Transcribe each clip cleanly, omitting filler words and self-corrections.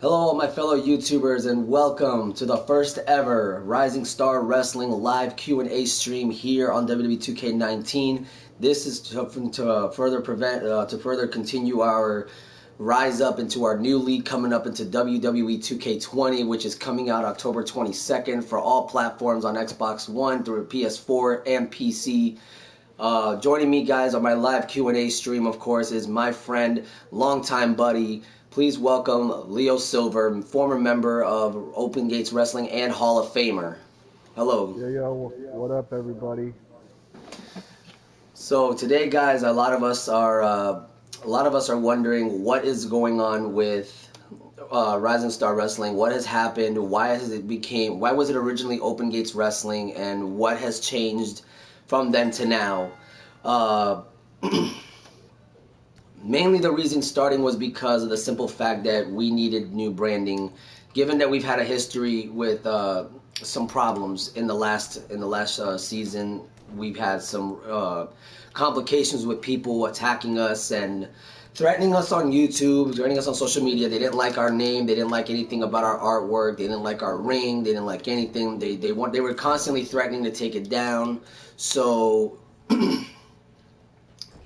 Hello, my fellow YouTubers, and welcome to the first ever Rising Star Wrestling live Q&A stream here on WWE 2K19. This is to further continue our rise up into our new league coming up into WWE 2K20, which is coming out October 22nd for all platforms on Xbox One through PS4 and PC. Joining me, guys, on my live Q&A stream, of course, is my friend, longtime buddy. Please welcome Leo Silver, former member of Open Gates Wrestling and Hall of Famer. Hello. Yo, what up, everybody? So today, guys, a lot of us are wondering what is going on with Rising Star Wrestling. What has happened? Why was it originally Open Gates Wrestling, and what has changed from then to now? Uh, Mainly the reason starting was because of the simple fact that we needed new branding, given that we've had a history with some problems in the last season. We've had some complications with people attacking us and threatening us on YouTube, threatening us on social media. They didn't like our name. They didn't like anything about our artwork. They didn't like our ring. They didn't like anything. They were constantly threatening to take it down. So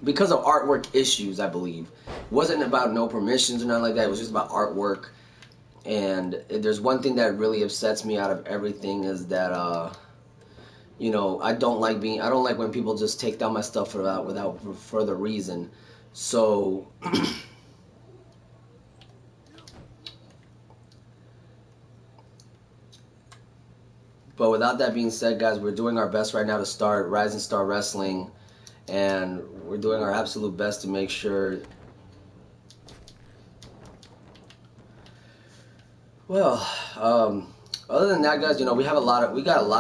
because of artwork issues, I believe. It wasn't about no permissions or nothing like that. It was just about artwork. And if there's one thing that really upsets me out of everything is that, I don't like when people just take down my stuff without further reason. So, but without that being said, guys, we're doing our best right now to start Rising Star Wrestling, and we're doing our absolute best to make sure. Well, other than that, guys, we got a lot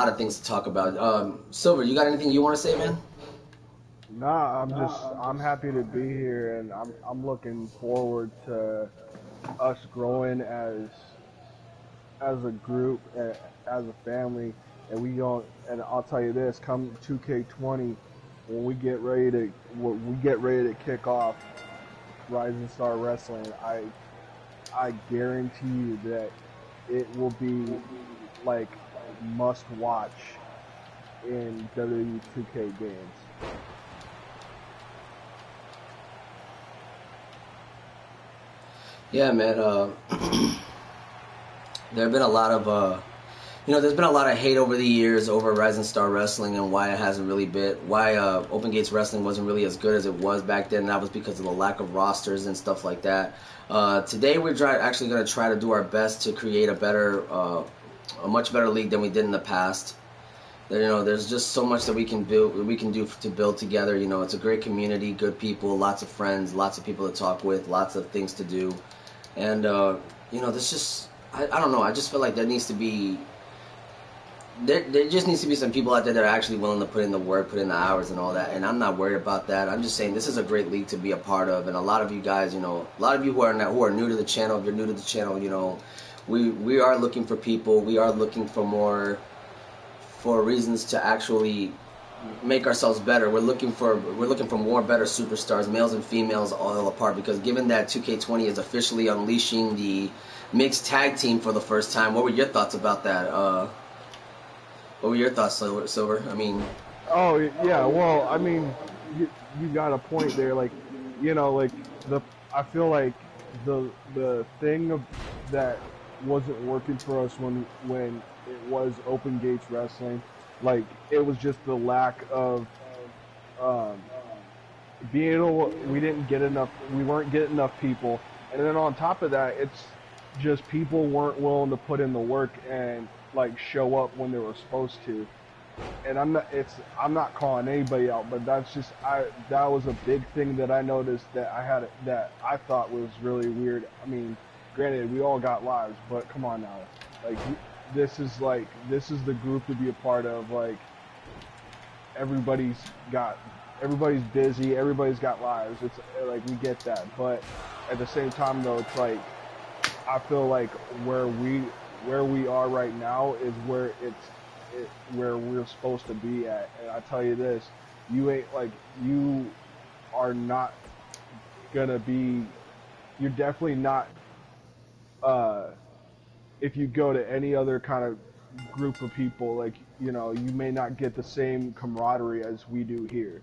of things to talk about. Silver, you got anything you want to say, man? Nah, I'm happy to be here, and I'm looking forward to us growing as a group, as a family, and and I'll tell you this: come 2K20, when we get ready to kick off Rising Star Wrestling, I guarantee you that it will be like must watch in WWE 2K games. Yeah, man. There have been a lot of there's been a lot of hate over the years over Rising Star Wrestling and why it hasn't really been, why Open Gates Wrestling wasn't really as good as it was back then. And that was because of the lack of rosters and stuff like that. Today actually going to try to do our best to create a much better league than we did in the past. There's just so much that we can do to build together. It's a great community, good people, lots of friends, lots of people to talk with, lots of things to do, and there's just I don't know. I just feel like there just needs to be some people out there that are actually willing to put in the work, put in the hours, and all that. And I'm not worried about that. I'm just saying this is a great league to be a part of, and a lot of you guys, a lot of you who are new to the channel, if you're new to the channel, we are looking for people. We are looking for reasons to actually make ourselves better. We're looking for more better superstars, males and females, all apart. Because given that 2K20 is officially unleashing the mixed tag team for the first time, what were your thoughts about that? What were your thoughts, Silver? I mean, Oh yeah, well, I mean, you got a point there. Like, like the I feel like the thing that wasn't working for us when it was Open Gates Wrestling, like it was just the lack of um, being able. We weren't getting enough people, and then on top of that, it's just people weren't willing to put in the work and like show up when they were supposed to. And I'm not calling anybody out, but that was a big thing that I noticed that I thought was really weird. I mean, granted, we all got lives, but come on now, like this is the group to be a part of. Like everybody's got everybody's busy, everybody's got lives. It's like we get that, but at the same time though, it's like I feel like where we are right now is where we're supposed to be at. And I tell you this, you are not gonna be. You're definitely not uh, if you go to any other kind of group of people, like, you know, you may not get the same camaraderie as we do here.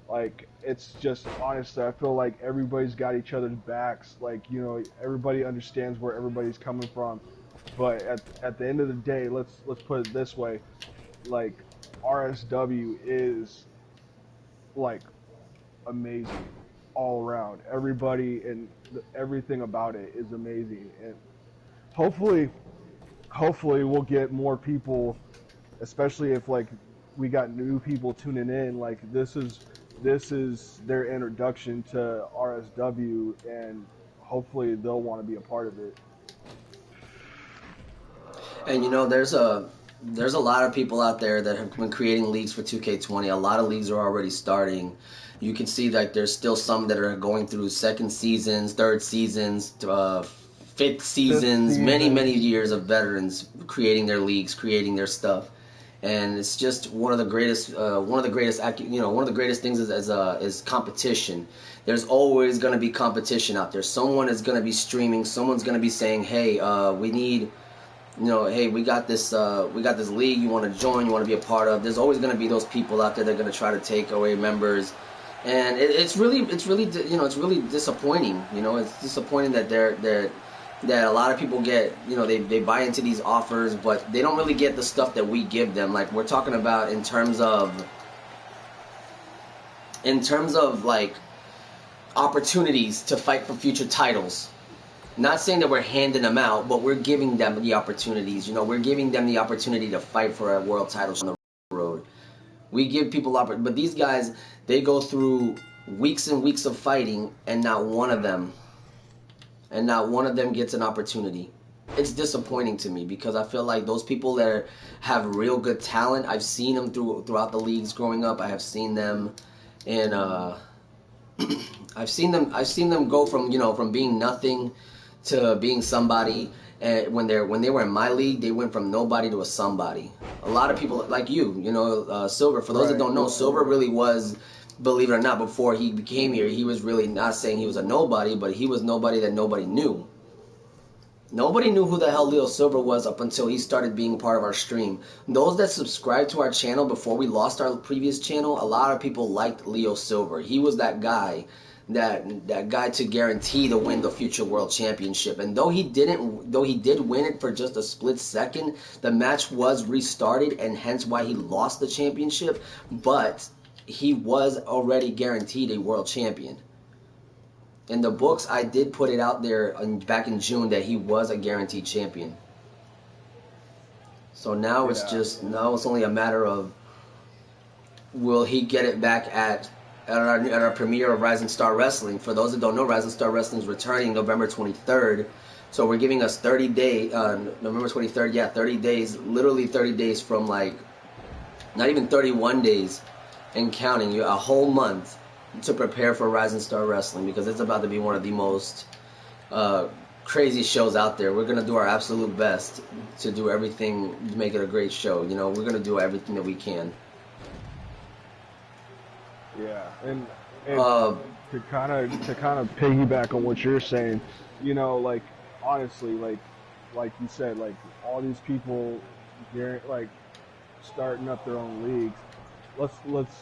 Like, it's just honestly, I feel like everybody's got each other's backs. Like, you know, everybody understands where everybody's coming from. But at the end of the day, let's put it this way: like, RSW is like amazing all around. Everybody and everything about it is amazing, and hopefully, hopefully we'll get more people, especially if like we got new people tuning in. Like, this is their introduction to RSW, and hopefully they'll want to be a part of it. And you know, there's a lot of people out there that have been creating leagues for 2K20. A lot of leagues are already starting. You can see that there's still some that are going through second seasons, third seasons, fifth Fifth seasons, many season. many years of veterans creating their leagues, creating their stuff. And it's just one of the greatest things is competition. There's always going to be competition out there. Someone is going to be streaming. Someone's going to be saying, "Hey, we need." Hey, we got this league you want to join, you want to be a part of. There's always going to be those people out there that are going to try to take away members, and it's really disappointing. It's disappointing that that a lot of people get, they buy into these offers, but they don't really get the stuff that we give them. Like we're talking about in terms of like opportunities to fight for future titles. Not saying that we're handing them out, but we're giving them the opportunities. We're giving them the opportunity to fight for a world title on the road. We give people but these guys, they go through weeks and weeks of fighting, and not one of them gets an opportunity. It's disappointing to me because I feel like those people that have real good talent, I've seen them throughout the leagues growing up. I have seen them, and I've seen them go from being nothing to being somebody. And when they were in my league, they went from nobody to a somebody. A lot of people like Silver. For those that Right, don't know, right, Silver right. really was, believe it or not, before he became here, he was really not saying he was a nobody, but he was nobody that nobody knew. Nobody knew who the hell Leo Silver was up until he started being part of our stream. Those that subscribed to our channel before we lost our previous channel, a lot of people liked Leo Silver. He was that guy, that guy to guarantee to win the future world championship. And though he did win it for just a split second, the match was restarted, and hence why he lost the championship. But he was already guaranteed a world champion. In the books, I did put it out there back in June that he was a guaranteed champion. So Yeah, now it's only a matter of, will he get it back at our premiere of Rising Star Wrestling. For those that don't know, Rising Star Wrestling is returning November 23rd. So we're giving us 30 days, November 23rd, yeah, 30 days, literally 30 days from like, not even 31 days and counting, you a whole month to prepare for Rising Star Wrestling, because it's about to be one of the most uh, crazy shows out there. We're gonna do our absolute best to do everything to make it a great show. We're gonna do everything that we can. yeah, and Uh, to kind of piggyback on what you're saying, you know, like, honestly, like you said, like, all these people, they're like starting up their own leagues. Let's let's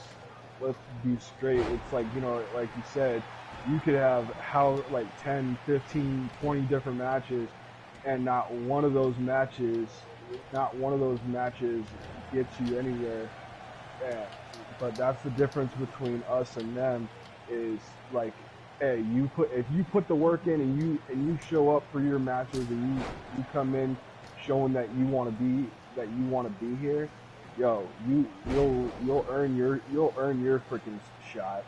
let's be straight. It's like, you know, like you said, you could have how like 10, 15, 20 different matches, and not one of those matches gets you anywhere. Yeah, but that's the difference between us and them. Is like, hey, if you put the work in, and you show up for your matches, and you come in showing that you want to be here, yo, you'll earn your freaking shot.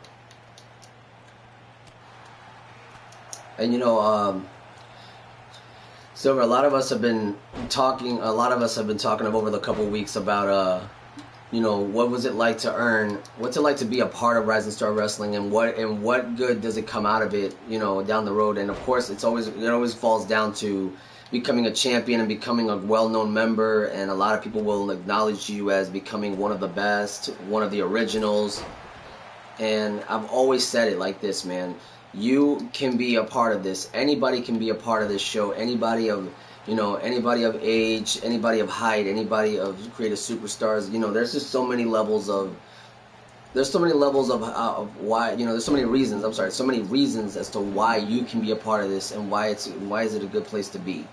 and Silver, a lot of us have been talking over the couple weeks about what was it like to what's it like to be a part of Rising Star Wrestling, and what good does it come out of it, down the road. And of course, it always falls down to becoming a champion and becoming a well-known member, and a lot of people will acknowledge you as becoming one of the best, one of the originals. And I've always said it like this, man. you can be a part of this. Anybody can be a part of this show. Anybody of, anybody of age, anybody of height, anybody of creative superstars. There's just so many levels of. There's so many levels of why, there's so many reasons. I'm sorry, so many reasons as to why you can be a part of this and why is it a good place to be.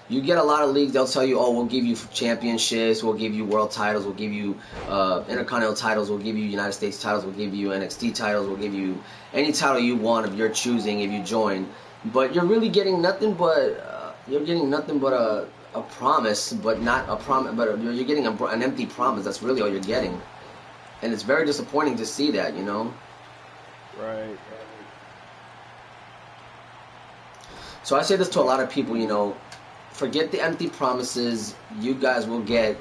You get a lot of leagues, they'll tell you, oh, we'll give you championships, we'll give you world titles, we'll give you intercontinental titles, we'll give you United States titles, we'll give you NXT titles, we'll give you any title you want of your choosing if you join. But you're really getting nothing but a promise, but not a promise. But you're getting an empty promise. That's really all you're getting, and it's very disappointing to see that. Right. So I say this to a lot of people. Forget the empty promises. You guys will get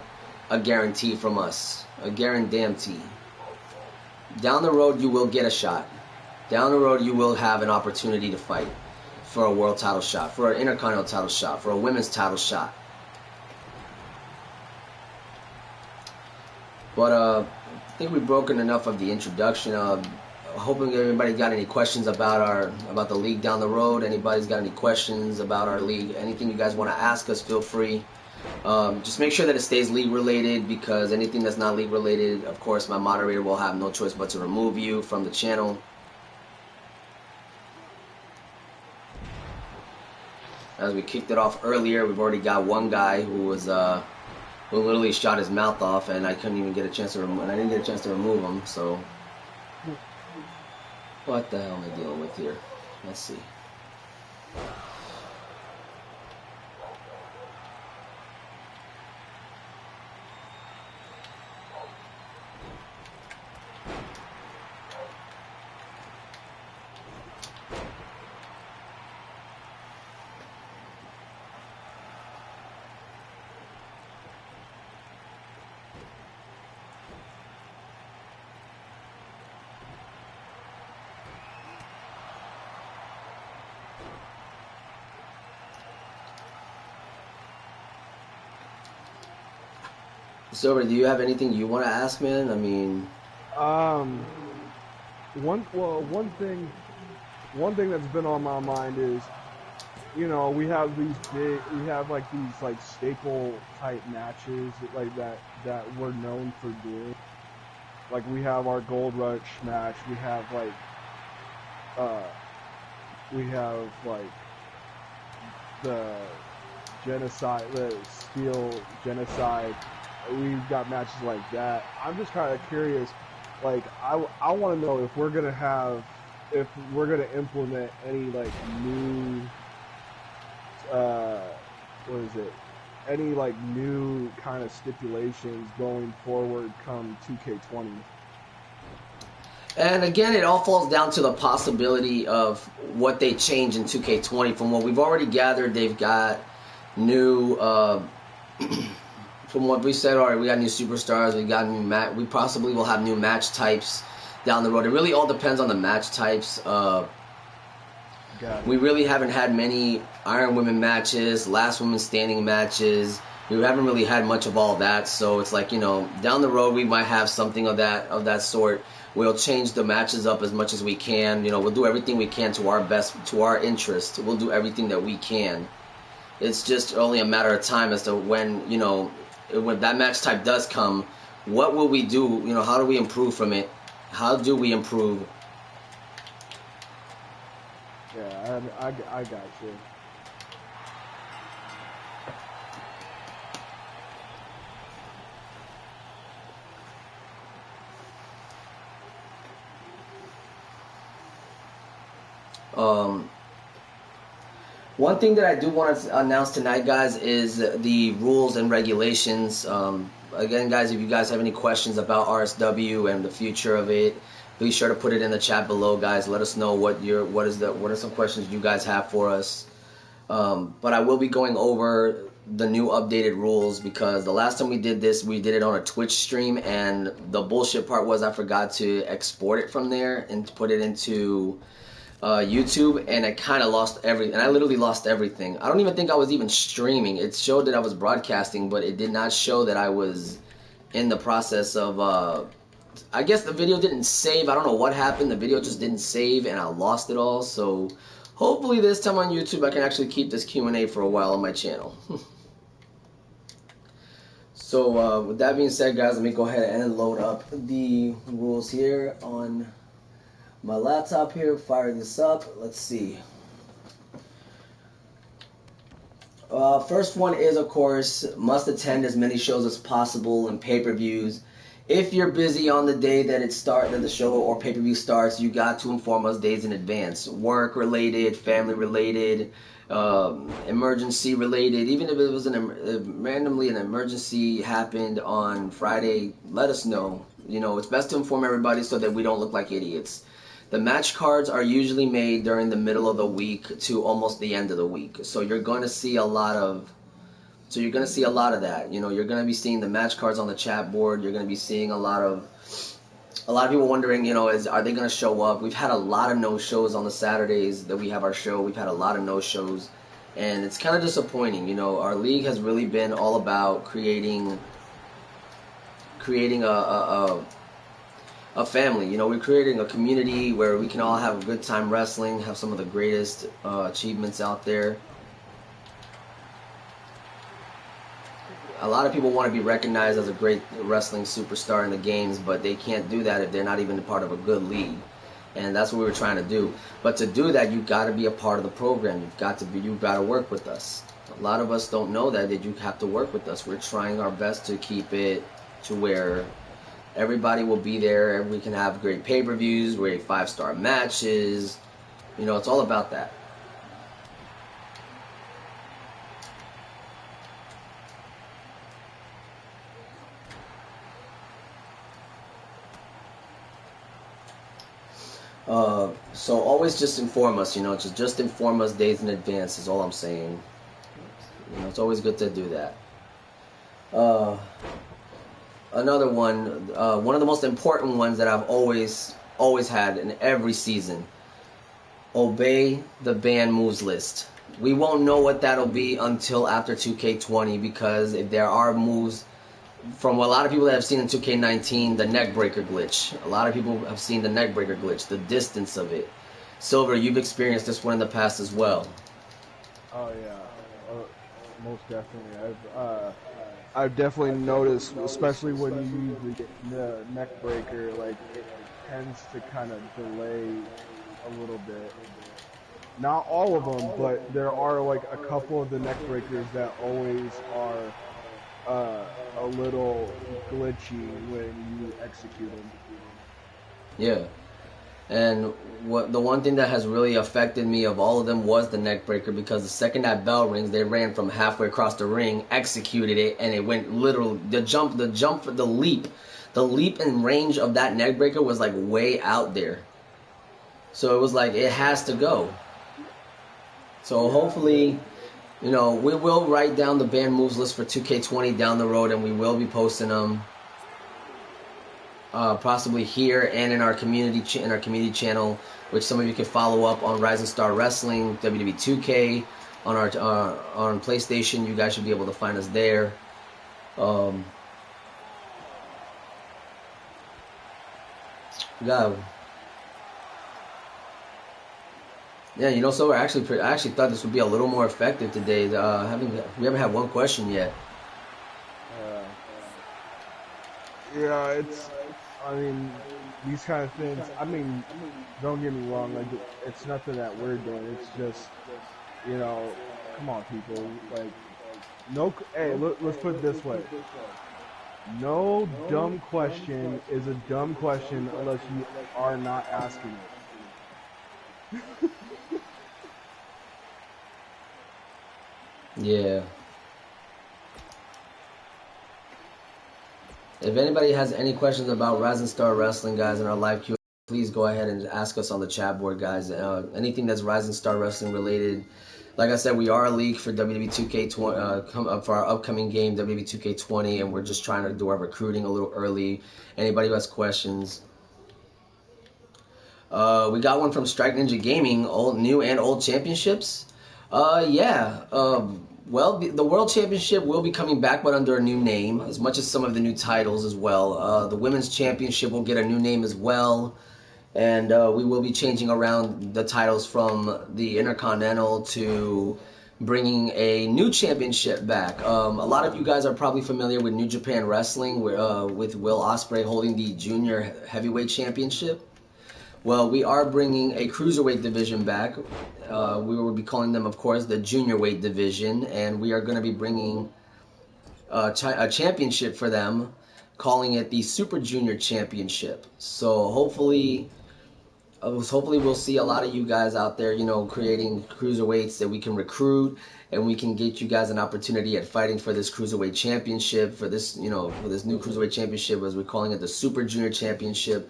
a guarantee from us. A guarantee. Down the road, you will get a shot. Down the road, you will have an opportunity to fight for a world title shot, for an intercontinental title shot, for a women's title shot. But I think we've broken enough of the introduction. Hoping everybody got any questions about the league down the road. Anybody's got any questions about our league, anything you guys want to ask us, feel free. Just make sure that it stays league related, because anything that's not league related, of course, my moderator will have no choice but to remove you from the channel. As we kicked it off earlier, we've already got one guy who literally shot his mouth off, and I couldn't even get a chance to remove him. So. What the hell am I dealing with here? Let's see. Silver, do you have anything you want to ask, man? I mean, one thing that's been on my mind is, we have these staple type matches like that we're known for doing. Like we have our Gold Rush match. We have the genocide, the Steel Genocide. We've got matches like that. I'm just kind of curious, I want to know if we're gonna implement any new, any new kind of stipulations going forward come 2K20. and again, it all falls down to the possibility of what they change in 2K20. From what we've already gathered, they've got new. From what we said, all right, we got new superstars, we got new we possibly will have new match types down the road. It really all depends on the match types. We really haven't had many Iron Women matches, Last Woman Standing matches. We haven't really had much of all that, so it's down the road we might have something of that sort. We'll change the matches up as much as we can. We'll do everything we can to our best, to our interest. We'll do everything that we can. It's just only a matter of time as to when that match type does come, what will we do? How do we improve from it? How do we improve? Yeah, I got you. One thing that I do want to announce tonight, guys, is the rules and regulations. Again, guys, if you guys have any questions about RSW and the future of it, be sure to put it in the chat below, guys. Let us know what are some questions you guys have for us. But I will be going over the new updated rules, because the last time we did this, we did it on a Twitch stream, and the bullshit part was I forgot to export it from there and to put it into YouTube, and I kind of lost everything. And I literally lost everything. I don't even think I was even streaming. It showed that I was broadcasting, but it did not show that I was in the process of I guess the video didn't save. I don't know what happened. The video just didn't save, and I lost it all. So hopefully this time on YouTube, I can actually keep this Q&A for a while on my channel. So with that being said, guys, let me go ahead and load up the rules here on my laptop here. Fire this up. Let's see. First one is, of course, must attend as many shows as possible and pay-per-views. If you're busy on the day that the show or pay-per-view starts, you got to inform us days in advance. Work-related, family-related, emergency-related. Even if it was randomly an emergency happened on Friday, let us know. You know, it's best to inform everybody so that we don't look like idiots. The match cards are usually made during the middle of the week to almost the end of the week. So you're going to see a lot of that. You know, you're going to be seeing the match cards on the chat board. You're going to be seeing a lot of people wondering, you know, are they going to show up? We've had a lot of no-shows on the Saturdays that we have our show. We've had a lot of no-shows, and it's kind of disappointing. You know, our league has really been all about creating a family. You know, we're creating a community where we can all have a good time wrestling, have some of the greatest achievements out there. A lot of people want to be recognized as a great wrestling superstar in the games, but they can't do that if they're not even a part of a good league. And that's what we were trying to do. But to do that, you've got to be a part of the program. You've got to work with us. A lot of us don't know that you have to work with us. We're trying our best to keep it to where everybody will be there. We can have great pay-per-views, great 5-star matches. You know, it's all about that. So always just inform us, you know, just inform us days in advance is all I'm saying. You know, it's always good to do that. Another one of the most important ones that I've always had in every season. Obey the ban moves list. We won't know what that'll be until after 2K20, because if there are moves from a lot of people that have seen in 2K19, the neck breaker glitch. A lot of people have seen the neck breaker glitch, the distance of it. Silver, you've experienced this one in the past as well. Oh yeah, most definitely. I've definitely noticed, especially when you use the neck breaker, like it tends to kind of delay a little bit. Not all of them, but there are like a couple of the neck breakers that always are a little glitchy when you execute them. Yeah. And the one thing that has really affected me of all of them was the neck breaker, because the second that bell rings, they ran from halfway across the ring, executed it, and it went literally the leap in range of that neck breaker was like way out there. So it was like it has to go. So hopefully, you know, we will write down the banned moves list for 2K20 down the road, and we will be posting them. Possibly here and in our community channel, which some of you can follow up on Rising Star Wrestling, WWE 2K, on our on PlayStation. You guys should be able to find us there. Yeah, you know, so I actually thought this would be a little more effective today. We haven't had one question yet. Yeah, I mean, these kind of things, I mean, don't get me wrong, like, it's nothing that we're doing, it's just, you know, come on, people, like, hey, let's put it this way. No dumb question is a dumb question unless you are not asking it. Yeah. If anybody has any questions about Rising Star Wrestling, guys, in our live Q&A, please go ahead and ask us on the chat board, guys. Anything that's Rising Star Wrestling related. Like I said, we are a league for WWE 2K20 for our upcoming game, WWE 2K20, and we're just trying to do our recruiting a little early. Anybody who has questions. We got one from Strike Ninja Gaming, new and old championships. Yeah. Well, the World Championship will be coming back, but under a new name, as much as some of the new titles as well. The Women's Championship will get a new name as well, and we will be changing around the titles from the Intercontinental to bringing a new championship back. A lot of you guys are probably familiar with New Japan Wrestling, with Will Ospreay holding the Junior Heavyweight Championship. Well, we are bringing a cruiserweight division back. We will be calling them, of course, the junior weight division, and we are going to be bringing a championship for them, calling it the Super Junior Championship. So hopefully we'll see a lot of you guys out there, creating cruiserweights that we can recruit, and we can get you guys an opportunity at fighting for this cruiserweight championship, for this new cruiserweight championship, as we're calling it, the Super Junior Championship.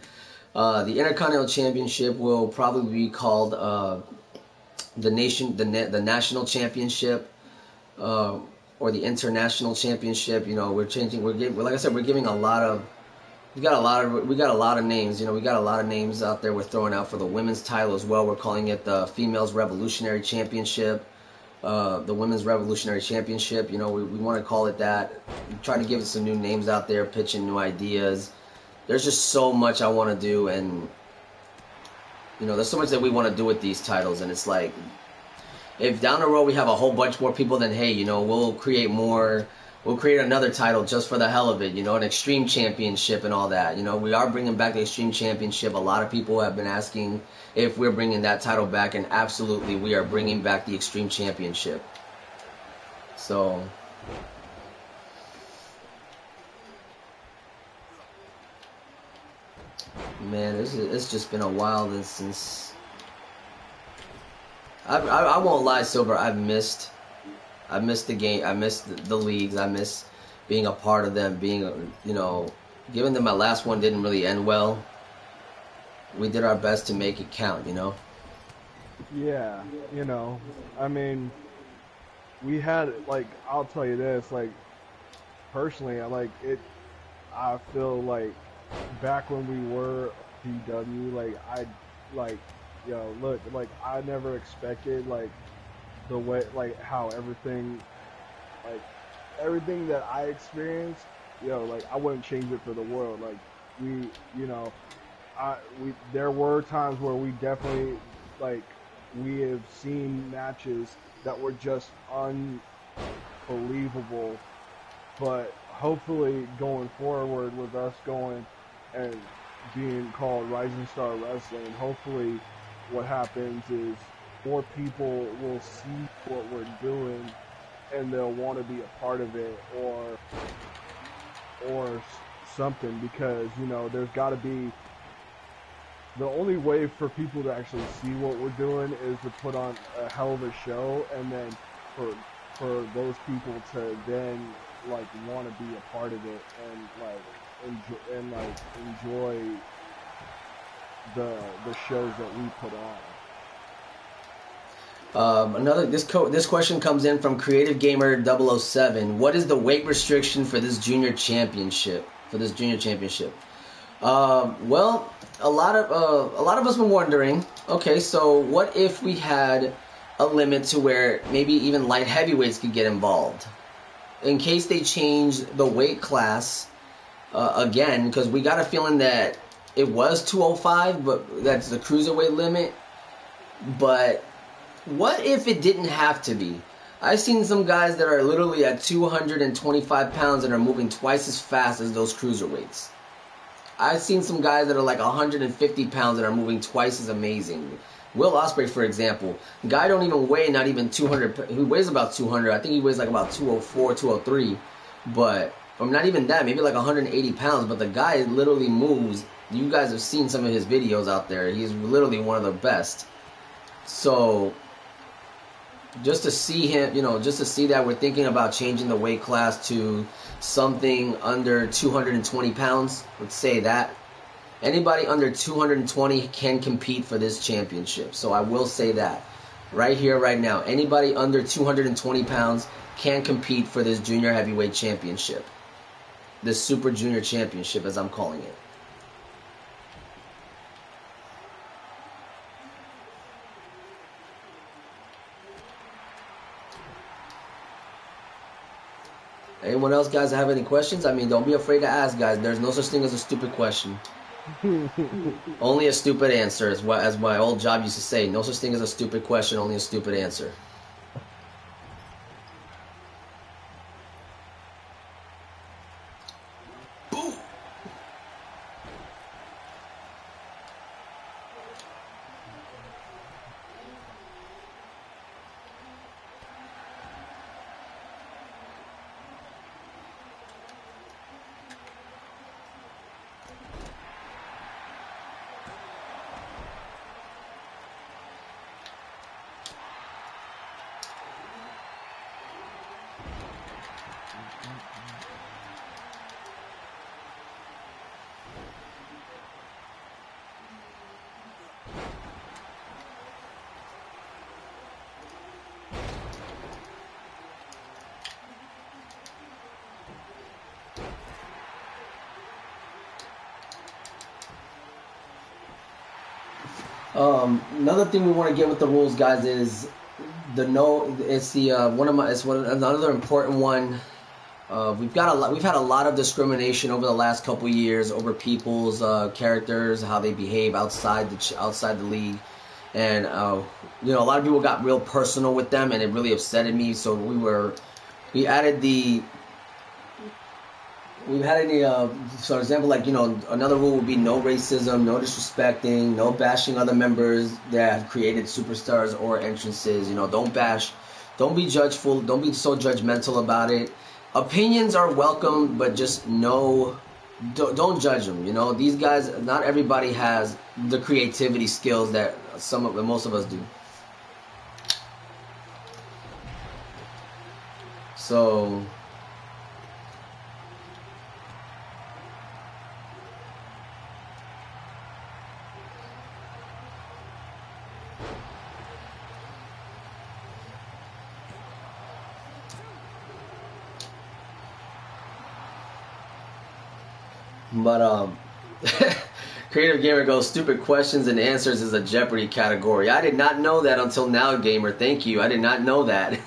The Intercontinental Championship will probably be called the National Championship, or the International Championship. We're changing. Like I said, we're giving a lot of. We got a lot of names. We got a lot of names out there we're throwing out for the women's title as well. We're calling it the Females Revolutionary Championship, the Women's Revolutionary Championship. We want to call it that. We're trying to give it some new names out there, pitching new ideas. There's just so much I want to do, and there's so much that we want to do with these titles, and it's like, if down the road we have a whole bunch more people, then hey, we'll create another title just for the hell of it, an Extreme Championship and all that. We are bringing back the Extreme Championship. A lot of people have been asking if we're bringing that title back, and absolutely we are bringing back the Extreme Championship. So man, it's just been a while since I won't lie, Silver. I've missed the game. I missed the leagues. I miss being a part of them. Given that my last one didn't really end well, we did our best to make it count. Yeah, I mean, we had, like, I'll tell you this, like, personally, I feel like back when we were PW, look, like, I never expected, like, the way, like, how everything that I experienced, like, I wouldn't change it for the world. Like, there were times where we definitely, like, we have seen matches that were just unbelievable, but hopefully going forward with us going and being called Rising Star Wrestling, hopefully what happens is more people will see what we're doing and they'll want to be a part of it, or something, because there's got to be, the only way for people to actually see what we're doing is to put on a hell of a show, and then for those people to then, like, want to be a part of it and enjoy the shows that we put on. This question comes in from Creative Gamer 007. What is the weight restriction for this junior championship? Well, a lot of us were wondering. Okay, so what if we had a limit to where maybe even light heavyweights could get involved, in case they change the weight class again? Because we got a feeling that it was 205, but that's the cruiserweight limit. But what if it didn't have to be? I've seen some guys that are literally at 225 pounds and are moving twice as fast as those cruiserweights. I've seen some guys that are like 150 pounds and are moving twice as amazing. Will Ospreay, for example, guy don't even weigh not even 200. He weighs about 200. I think he weighs like about 204, 203. But, or not even that, maybe like 180 pounds. But the guy literally moves. You guys have seen some of his videos out there. He's literally one of the best. So just to see him, just to see that we're thinking about changing the weight class to something under 220 pounds, let's say that. Anybody under 220 can compete for this championship. So I will say that right here, right now. Anybody under 220 pounds can compete for this junior heavyweight championship. This Super Junior Championship, as I'm calling it. Anyone else, guys, have any questions? I mean, don't be afraid to ask, guys. There's no such thing as a stupid question. Only a stupid answer, as my old job used to say. No such thing as a stupid question, only a stupid answer. Another thing we want to get with the rules, guys, is the no. It's the another important one. We've had a lot of discrimination over the last couple of years over people's characters, how they behave outside the league, and a lot of people got real personal with them, and it really upsetted me. So we added the. We've had any, for example, another rule would be no racism, no disrespecting, no bashing other members that have created superstars or entrances. Don't bash, don't be judgeful, don't be so judgmental about it. Opinions are welcome, but just don't judge them. These guys, not everybody has the creativity skills that most of us do. So. But Creative Gamer goes, stupid questions and answers is a Jeopardy category. I did not know that until now, Gamer. Thank you. I did not know that.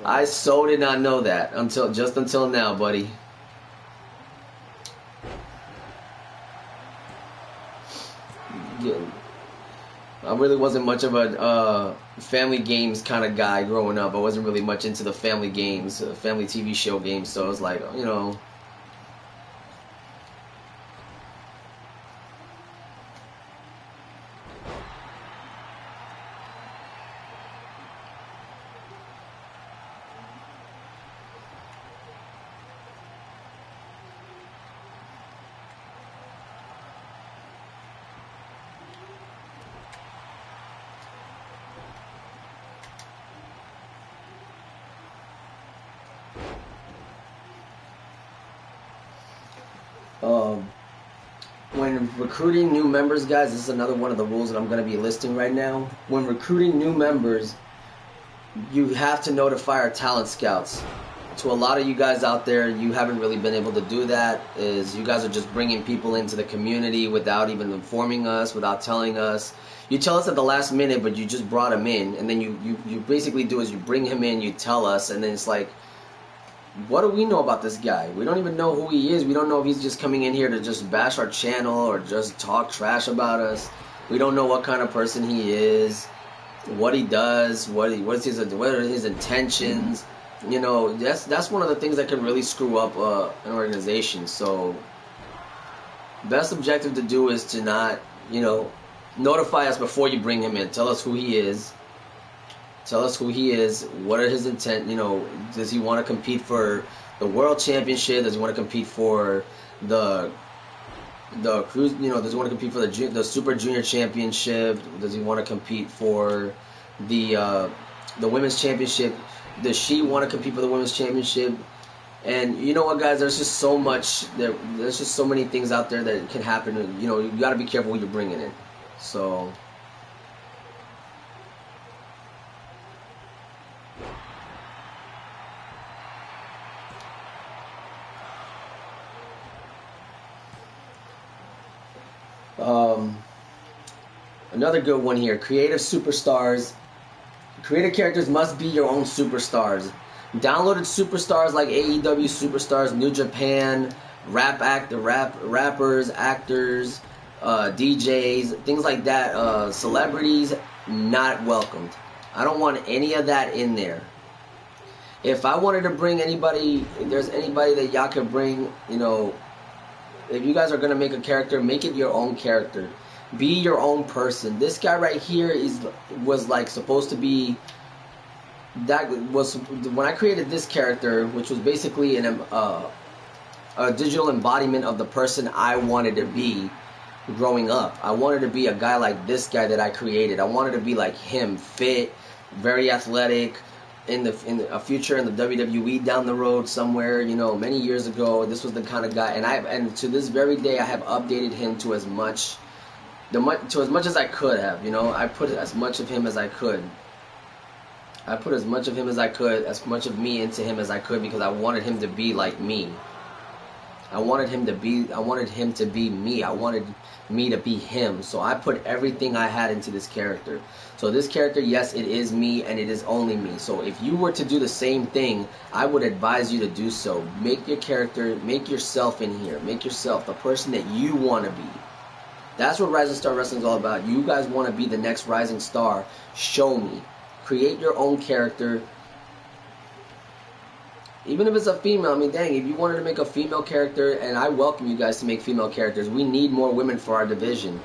I so did not know that until now, buddy. I really wasn't much of a family games kind of guy growing up. I wasn't really much into the family games, family TV show games. So I was like, when recruiting new members, guys, this is another one of the rules that I'm going to be listing right now. When recruiting new members, you have to notify our talent scouts. To a lot of you guys out there, you haven't really been able to do that. Is you guys are just bringing people into the community without even informing us, without telling us. You tell us at the last minute, but you just brought him in, and then you basically do is you bring him in, you tell us, and then it's like, what do we know about this guy? We don't even know who he is. We don't know if he's just coming in here to just bash our channel or just talk trash about us. We don't know what kind of person he is, what he does, what are his intentions. That's one of the things that can really screw up an organization. So, best objective to do is to not, notify us before you bring him in. Tell us who he is. Tell us who he is. What are his intent? Does he want to compete for the world championship? Does he want to compete for the cruise? Does he want to compete for the super junior championship? Does he want to compete for the women's championship? Does she want to compete for the women's championship? And you know what, guys? There's just so much. There's just so many things out there that can happen. You got to be careful who you're bringing in. So. Another good one here. Creative superstars. Creative characters must be your own superstars. Downloaded superstars like AEW superstars, New Japan, rappers, actors, DJs, things like that. Celebrities not welcomed. I don't want any of that in there. If I wanted to bring anybody, if there's anybody that y'all could bring, you know, if you guys are gonna make a character, make it your own character. Be your own person. This guy right here was like supposed to be. That was when I created this character, which was basically a digital embodiment of the person I wanted to be growing up. I wanted to be a guy like this guy that I created. I wanted to be like him, fit, very athletic. In a future in the WWE down the road somewhere, you know, many years ago, this was the kind of guy, and to this very day, I have updated him to as much as I could have. You know, I put as much of him as I could. I put as much of him as I could, as much of me into him as I could, because I wanted him to be like me. I wanted him to be me. I wanted me to be him. So I put everything I had into this character. So this character, yes, it is me and it is only me. So if you were to do the same thing, I would advise you to do so. Make your character, make yourself in here. Make yourself the person that you want to be. That's what Rising Star Wrestling is all about. You guys want to be the next rising star. Show me. Create your own character. Even if it's a female, I mean, dang, if you wanted to make a female character, and I welcome you guys to make female characters, we need more women for our division.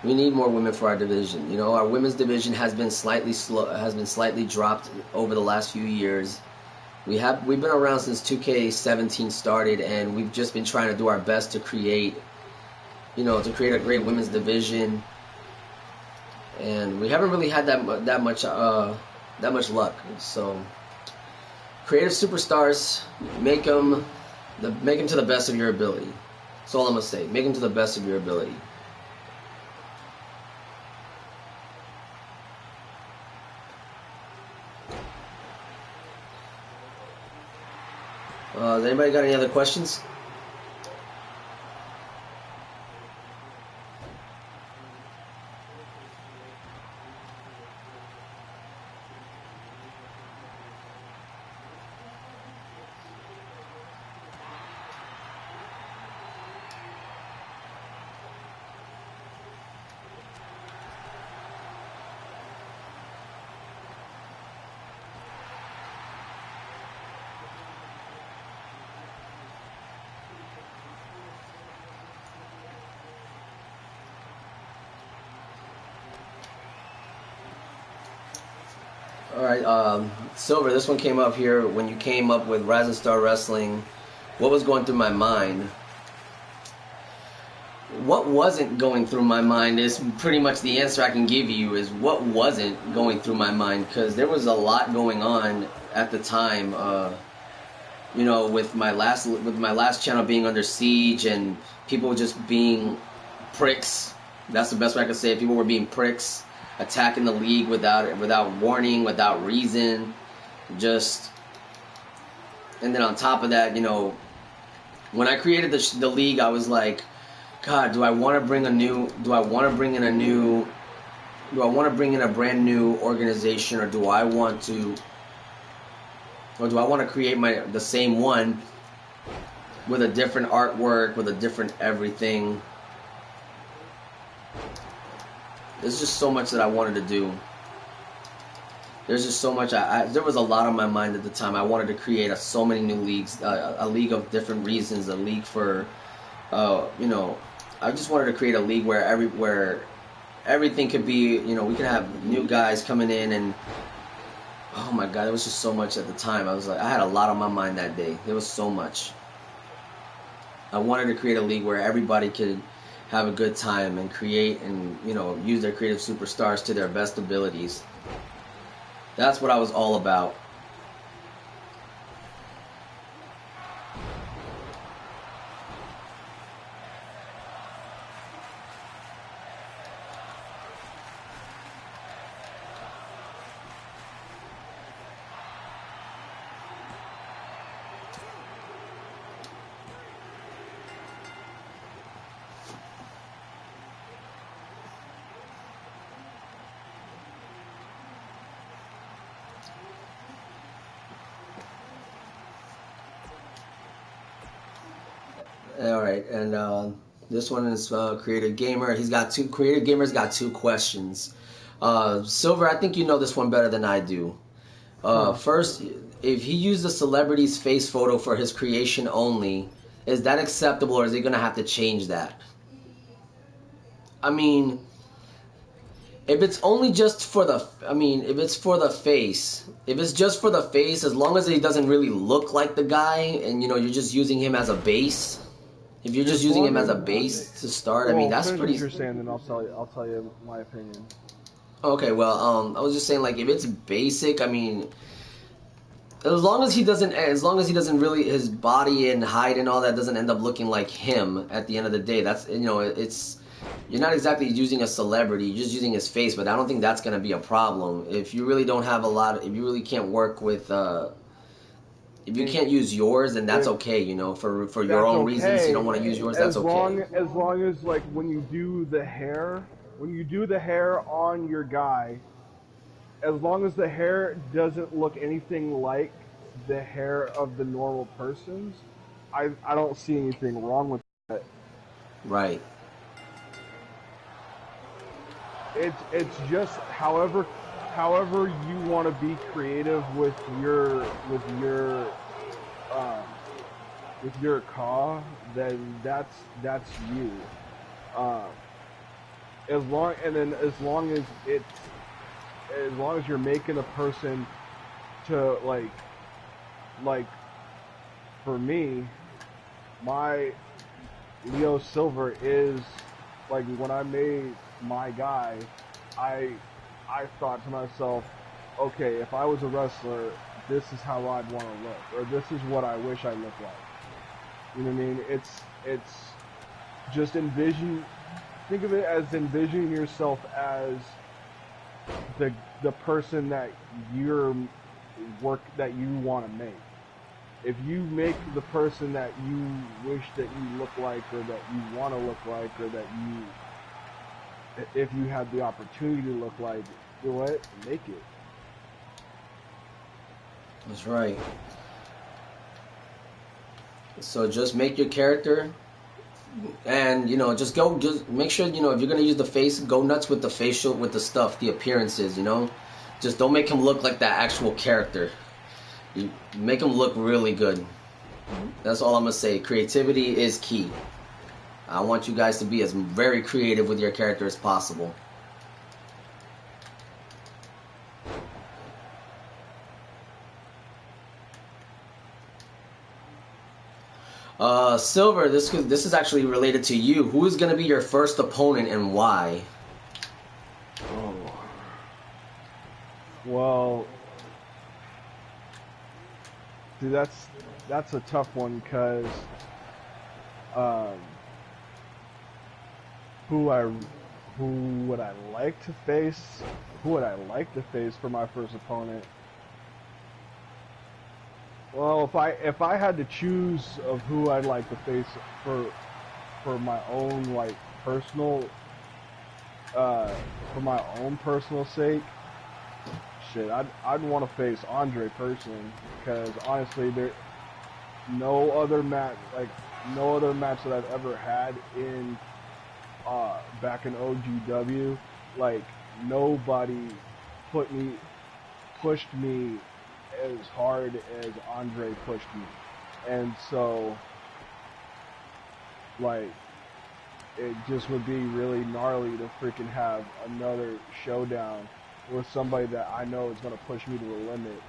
We need more women for our division. You know, our women's division has been slightly dropped over the last few years. We've been around since 2K17 started, and we've just been trying to do our best to create a great women's division. And we haven't really had that much luck. So, creative superstars, make them to the best of your ability. That's all I'm gonna say. Make them to the best of your ability. Has anybody got any other questions? Alright, Silver, this one came up here when you came up with Rising Star Wrestling. What was going through my mind? What wasn't going through my mind is pretty much the answer I can give you, is what wasn't going through my mind, because there was a lot going on at the time, you know, with my last channel being under siege and people just being pricks. That's the best way I can say it. People were being pricks, attacking the league without warning, without reason, and then on top of that, you know, when I created the league, I was like, God, do I want to bring in a brand new organization, or do I want to create the same one with a different artwork, with a different everything? There's just so much that I wanted to do. There's just so much. There was a lot on my mind at the time. I wanted to create so many new leagues, a league of different reasons, a league for, you know, I just wanted to create a league where everything could be, you know, we could have new guys coming in, and oh my God, there was just so much at the time. I had a lot on my mind that day. There was so much. I wanted to create a league where everybody could have a good time and create and, you know, use their creative superstars to their best abilities. That's what I was all about. All right, and this one is Creative Gamer. He's got two. Creative Gamer's got two questions. Silver, I think you know this one better than I do. Huh. First, if he used a celebrity's face photo for his creation only, is that acceptable, or is he gonna have to change that? I mean, if it's only just for the, I mean, if it's for the face, if it's just for the face, as long as he doesn't really look like the guy, and you're just using him as a base. If you're just As using long him as as, a base to start, I mean well, that's finish what pretty. you're saying, then I'll tell you my opinion. Okay, well, I was just saying, like, if it's basic, I mean, as long as he doesn't really, his body and height and all that doesn't end up looking like him at the end of the day. That's, it's, you're not exactly using a celebrity, you're just using his face. But I don't think that's gonna be a problem if you really don't have a lot. If you really can't work with, if you And can't use yours, then that's if okay. For your that's own reasons, you don't want to okay, use yours. That's okay. as long as like when you do the hair on your guy, as long as the hair doesn't look anything like the hair of the normal person's, I don't see anything wrong with it. Right. It's just however you want to be creative um with your car, then that's you. Um, as long as you're making a person to like for me, my Leo Silver is like when I made my guy, I I thought to myself, okay, if I was a wrestler, this is how I'd want to look, or this is what I wish I looked like. You know what I mean? It's just envision. Think of it as envisioning yourself as the person that your work that you want to make. If you make the person that you wish that you look like, or that you want to look like, or that if you had the opportunity to look like, you know what? Make it. That's right. So just make your character, and just make sure, if you're gonna use the face, go nuts with the facial, with the stuff, the appearances. Just don't make him look like that actual character. You make him look really good. That's all I'm gonna say. Creativity is key. I want you guys to be as very creative with your character as possible. Silver, this is actually related to you. Who is going to be your first opponent and why? Oh. Well, see, that's a tough one because um, who I who would I like to face? Who would I like to face for my first opponent? Well, if I had to choose of who I'd like to face for my own like personal uh for my own personal sake, shit, I'd want to face Andre personally because honestly, there no other match like no other match that I've ever had in back in OGW, like nobody put me pushed me as hard as Andre pushed me. And so like it just would be really gnarly to freaking have another showdown with somebody that I know is going to push me to the limit.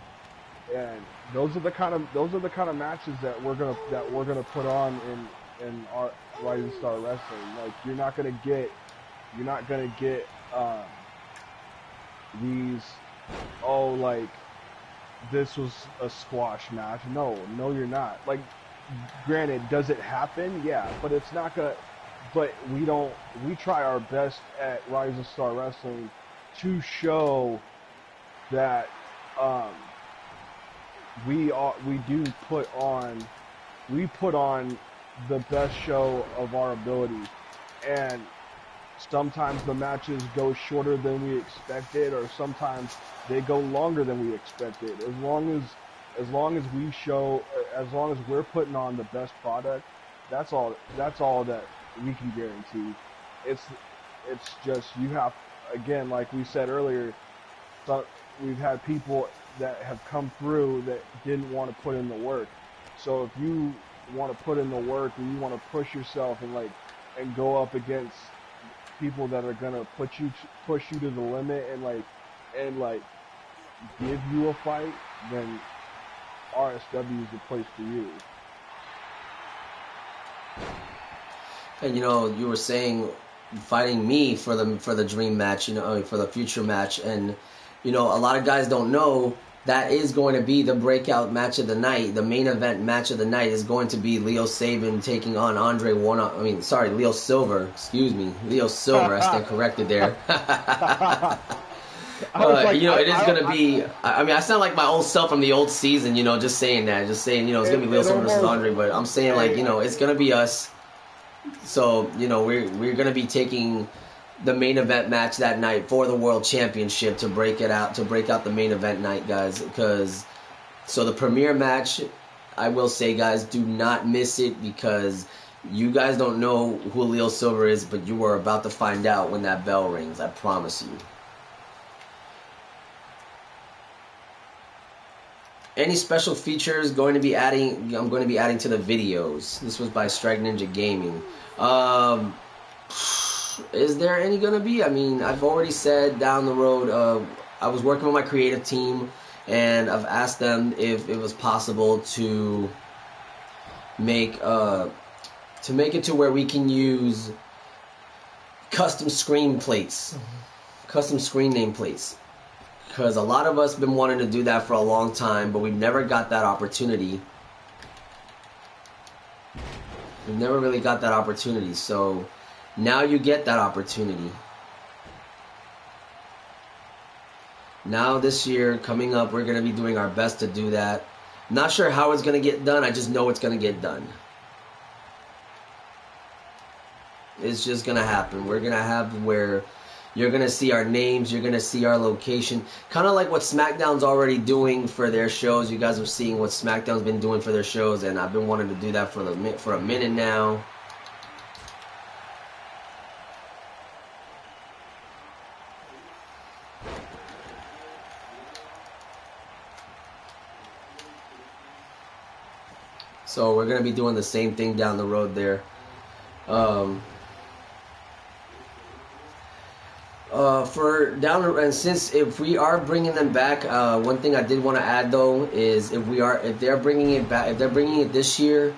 And those are the kind of matches that we're gonna put on in our Rising Star Wrestling. Like you're not gonna get these like this was a squash match. No, you're not. Like, granted, does it happen? Yeah, but it's not gonna. But we don't. We try our best at Rising Star Wrestling to show that um, we do put on the best show of our ability, and sometimes the matches go shorter than we expected, or sometimes they go longer than we expected. As long as we're putting on the best product, That's all. That's all that we can guarantee. It's it's just you have, again, like we said earlier. So we've had people that have come through that didn't want to put in the work. So if you want to put in the work and you want to push yourself and go up against people that are gonna push you to the limit and like give you a fight, then RSW is the place for you. And you were saying fighting me for the dream match, for the future match, and a lot of guys don't know that is going to be the breakout match of the night. The main event match of the night is going to be Leo Sabin taking on Leo Silver. Excuse me, Leo Silver. I stand corrected there. It is going to be. I sound like my old self from the old season. Just saying that. Just saying, it's going to be Leo Silver versus Andre. But I'm saying it's going to be us. So we're going to be taking the main event match that night for the world championship to break out the main event night, guys. So the premiere match, I will say, guys, do not miss it, because you guys don't know who Leo Silver is, but you are about to find out when that bell rings. I promise you. Any special features I'm going to be adding to the videos. This was by Strike Ninja Gaming. Is there any going to be? I've already said down the road, I was working with my creative team, and I've asked them if it was possible to make it to where we can use custom screen nameplates. Because a lot of us have been wanting to do that for a long time, but we've never got that opportunity. We've never really got that opportunity, so now you get that opportunity. Now this year, coming up, we're going to be doing our best to do that. Not sure how it's going to get done, I just know it's going to get done. It's just going to happen. We're going to have where you're going to see our names, you're going to see our location. Kind of like what SmackDown's already doing for their shows. You guys are seeing what SmackDown's been doing for their shows, and I've been wanting to do that for a minute now. So we're going to be doing the same thing down the road there. And since if we are bringing them back, one thing I did want to add though is if they're bringing it back, if they're bringing it this year,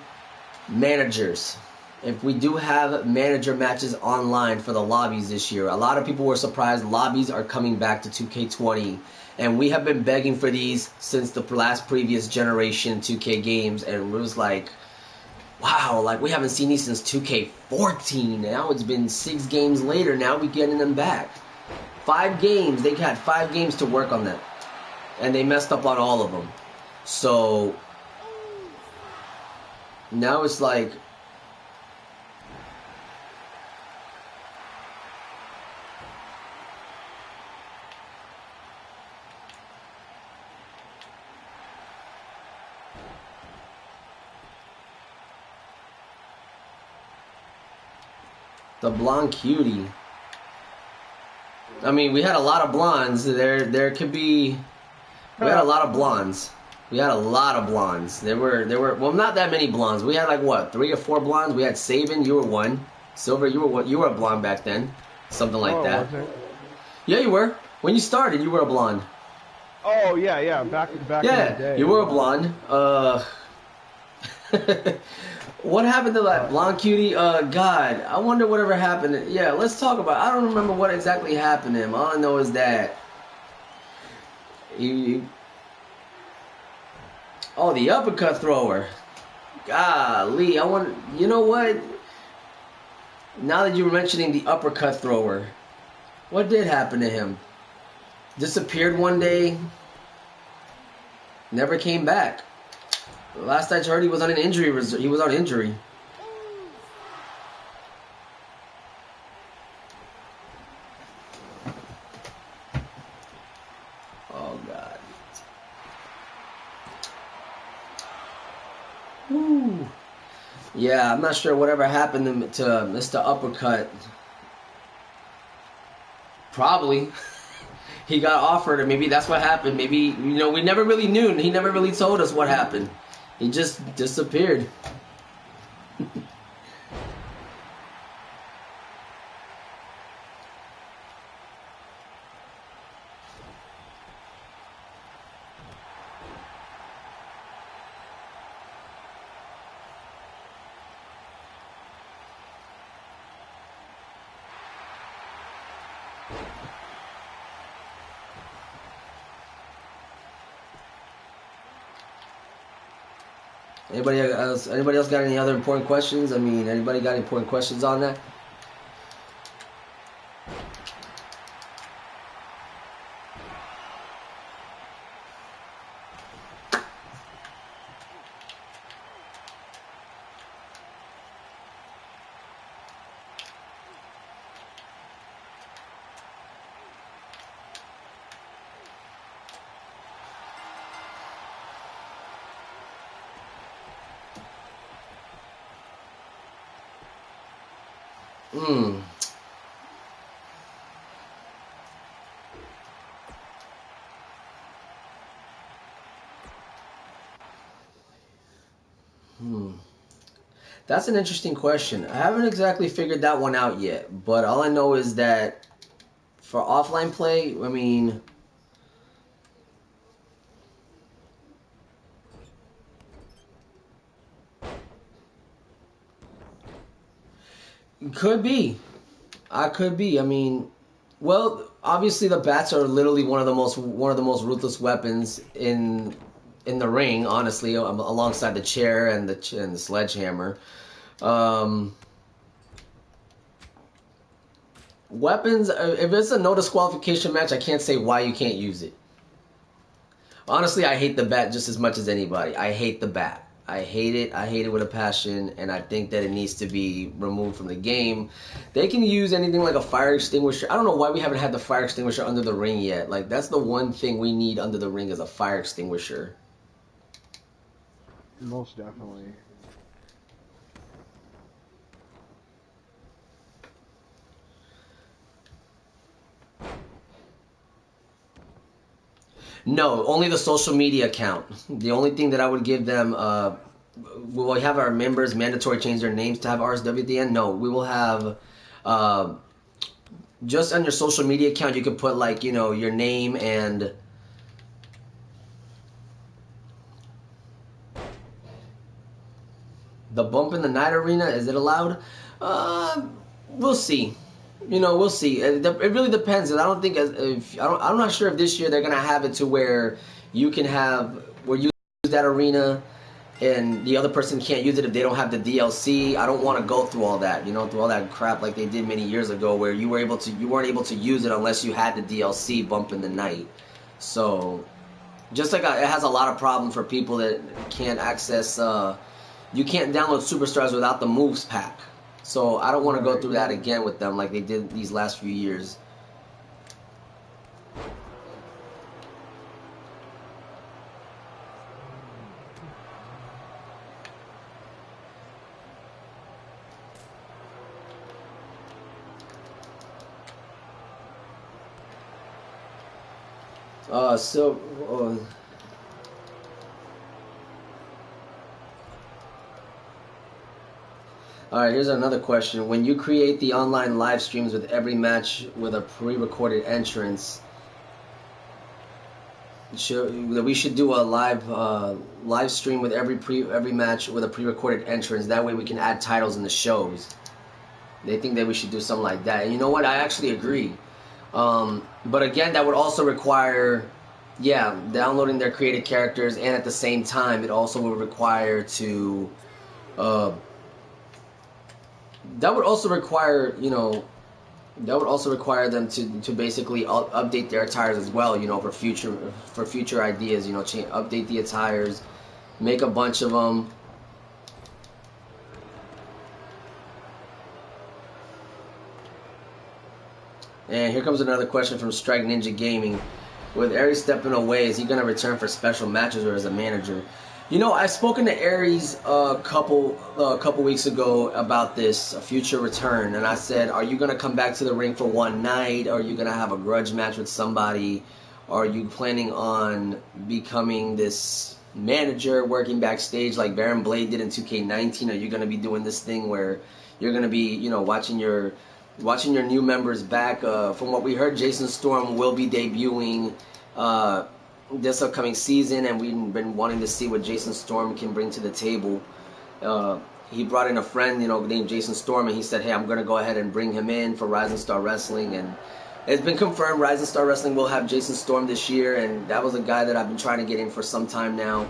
managers. If we do have manager matches online for the lobbies this year, a lot of people were surprised lobbies are coming back to 2K20, and we have been begging for these since the previous generation 2K games, and it was like, wow, like we haven't seen these since 2K14. Now it's been 6 games later. Now we're getting them back. 5 games. They had 5 games to work on that, and they messed up on all of them. So now it's like, the blonde cutie. We had a lot of blondes. There could be. We had a lot of blondes. There were well, not that many blondes. We had 3 or 4 blondes. We had Sabin. You were one. Silver. You were a blonde back then. Something like that. Yeah, you were. When you started, you were a blonde. Oh yeah. Back in the day. You were a blonde. What happened to that blonde cutie? God, I wonder whatever happened. Yeah, let's talk about. I don't remember what exactly happened to him. All I know is that the uppercut thrower. Golly, you know what? Now that you were mentioning the uppercut thrower, what did happen to him? Disappeared one day. Never came back. Last I heard, he was on an injury. He was on injury. Oh God. Woo. Yeah, I'm not sure whatever happened to Mr. Uppercut. Probably. He got offered, and maybe that's what happened. Maybe, we never really knew. He never really told us what happened. He just disappeared. Anybody else got any other important questions? I mean, anybody got any important questions on that? Hmm. Hmm. That's an interesting question. I haven't exactly figured that one out yet, but all I know is that for offline play, I mean, could be. I could be. I mean, well, obviously the bats are literally one of the most ruthless weapons in the ring. Honestly, alongside the chair and the sledgehammer. Um, Weapons. If it's a no disqualification match, I can't say why you can't use it. Honestly, I hate the bat just as much as anybody. I hate the bat. I hate it. I hate it with a passion, and I think that it needs to be removed from the game. They can use anything like a fire extinguisher. I don't know why we haven't had the fire extinguisher under the ring yet. Like, that's the one thing we need under the ring is a fire extinguisher. Most definitely. No, only the social media account. The only thing that I would give them, will we have our members mandatory change their names to have RSW at the end? No, we will have, uh, just on your social media account, you can put like, your name and the bump in the night arena. Is it allowed? We'll see. We'll see. It really depends. I don't think if I don't. I'm not sure if this year they're gonna have it to where you can have where you use that arena and the other person can't use it if they don't have the DLC. I don't want to go through all that. Through all that crap like they did many years ago, where you weren't able to use it unless you had the DLC bump in the night. So just like it has a lot of problems for people that can't access. You can't download Superstars without the moves pack. So I don't want to go through that again with them like they did these last few years. So all right, here's another question. When you create the online live streams with every match with a pre-recorded entrance, we should do a live stream with every match with a pre-recorded entrance. That way we can add titles in the shows. They think that we should do something like that. And you know what? I actually agree. But again, that would also require, yeah, downloading their created characters, and at the same time, it also would require to, that would also require, that would also require them to basically update their attires as well, for future ideas, update the attires, make a bunch of them. And here comes another question from Strike Ninja Gaming. With Aries stepping away, is he going to return for special matches or as a manager? You know, I've spoken to Aries a couple weeks ago about this a future return, and I said, "Are you gonna come back to the ring for one night? Are you gonna have a grudge match with somebody? Are you planning on becoming this manager, working backstage like Baron Blade did in 2K19? Are you gonna be doing this thing where you're gonna be, watching your new members back? From what we heard, Jason Storm will be debuting." This upcoming season, and we've been wanting to see what Jason Storm can bring to the table. He brought in a friend, named Jason Storm, and he said, "Hey, I'm gonna go ahead and bring him in for Rising Star Wrestling." And it's been confirmed Rising Star Wrestling will have Jason Storm this year, and that was a guy that I've been trying to get in for some time now.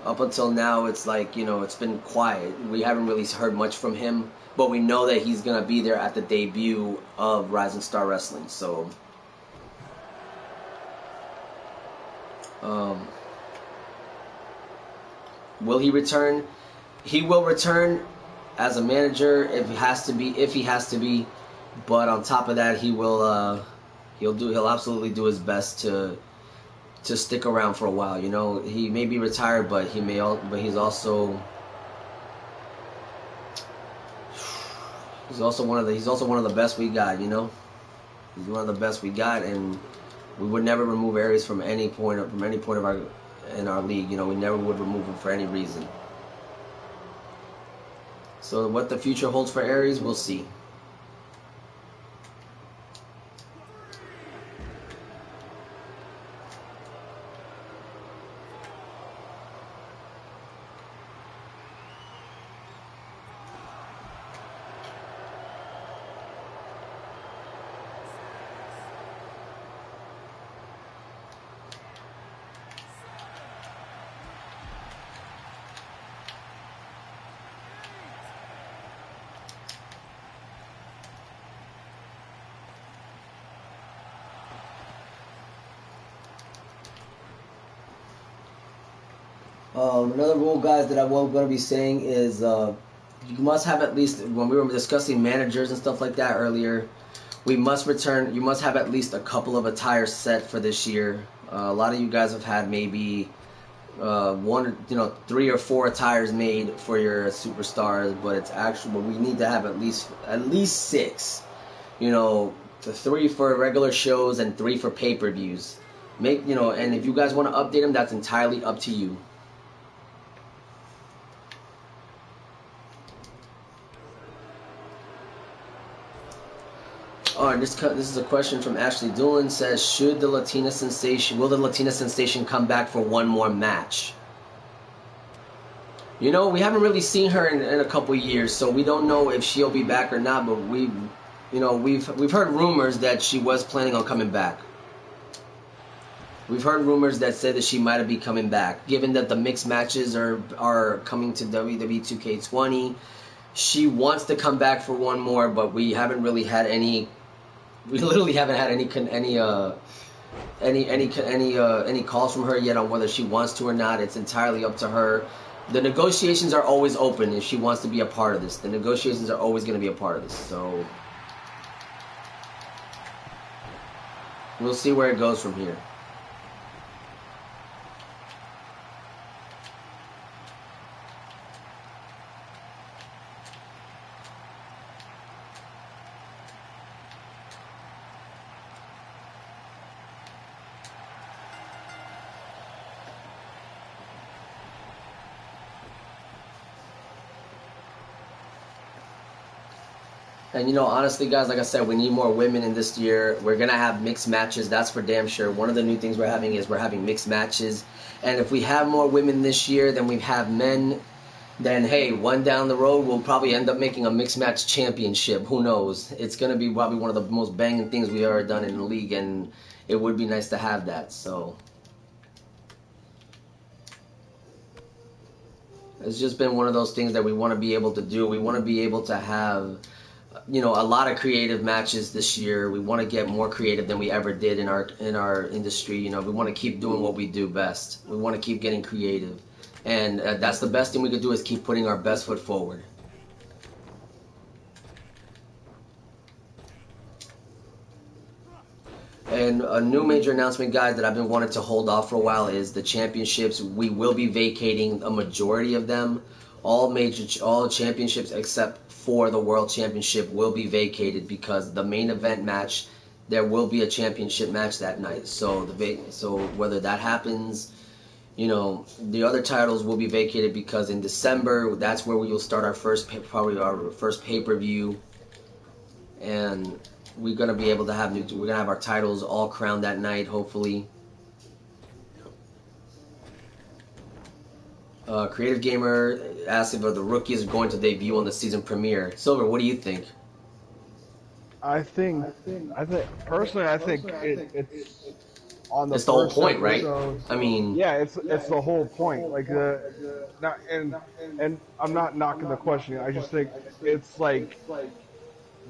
Up until now, it's like, it's been quiet. We haven't really heard much from him, but we know that he's gonna be there at the debut of Rising Star Wrestling. So Um, will he return? He will return as a manager if he has to be. If he has to be, but on top of that, he will. He'll absolutely do his best to stick around for a while. He may be retired, but but he's also one of the best we got. He's one of the best we got, and we would never remove Aries from any point of our league. We never would remove him for any reason. So what the future holds for Aries, we'll see. Another rule, guys, that I'm going to be saying is you must have at least, when we were discussing managers and stuff like that earlier, you must have at least a couple of attires set for this year. A lot of you guys have had maybe one, 3 or 4 attires made for your superstars, but we need to have at least 6. The 3 for regular shows and 3 for pay-per-views. And if you guys want to update them, that's entirely up to you. Oh, and this is a question from Ashley Doolin. Says, will the Latina Sensation come back for one more match? We haven't really seen her in a couple years, so we don't know if she'll be back or not. But we've heard rumors that she was planning on coming back. We've heard rumors that say that she might be coming back. Given that the mixed matches are coming to WWE 2K20, she wants to come back for one more, but we haven't really had any. We literally haven't had any calls from her yet on whether she wants to or not. It's entirely up to her. The negotiations are always open if she wants to be a part of this. The negotiations are always going to be a part of this. So we'll see where it goes from here. And honestly, guys, like I said, we need more women in this year. We're gonna have mixed matches, that's for damn sure. One of the new things we're having mixed matches. And if we have more women this year than we have men, then hey, one down the road we'll probably end up making a mixed match championship. Who knows? It's gonna be probably one of the most banging things we've ever done in the league, and it would be nice to have that. So it's just been one of those things that we want to be able to do. We want to be able to have a lot of creative matches this year. We want to get more creative than we ever did in our industry. We want to keep doing what we do best. We want to keep getting creative, and that's the best thing we could do, is keep putting our best foot forward. And a new major announcement, guys, that I've been wanting to hold off for a while is the championships. We will be vacating a majority of them. All championships except for the World Championship will be vacated because the main event match, there will be a championship match that night. So whether that happens, the other titles will be vacated because in December, that's where we will start probably our first pay-per-view, and we're gonna be able to we're gonna have our titles all crowned that night, hopefully. Creative Gamer asked if the rookies are going to debut on the season premiere. Silver, what do you think? I think personally, I think it's on the It's the whole first point, right? episode. I mean, Yeah, it's the whole point. Like not and I'm not knocking the question. I just think it's like,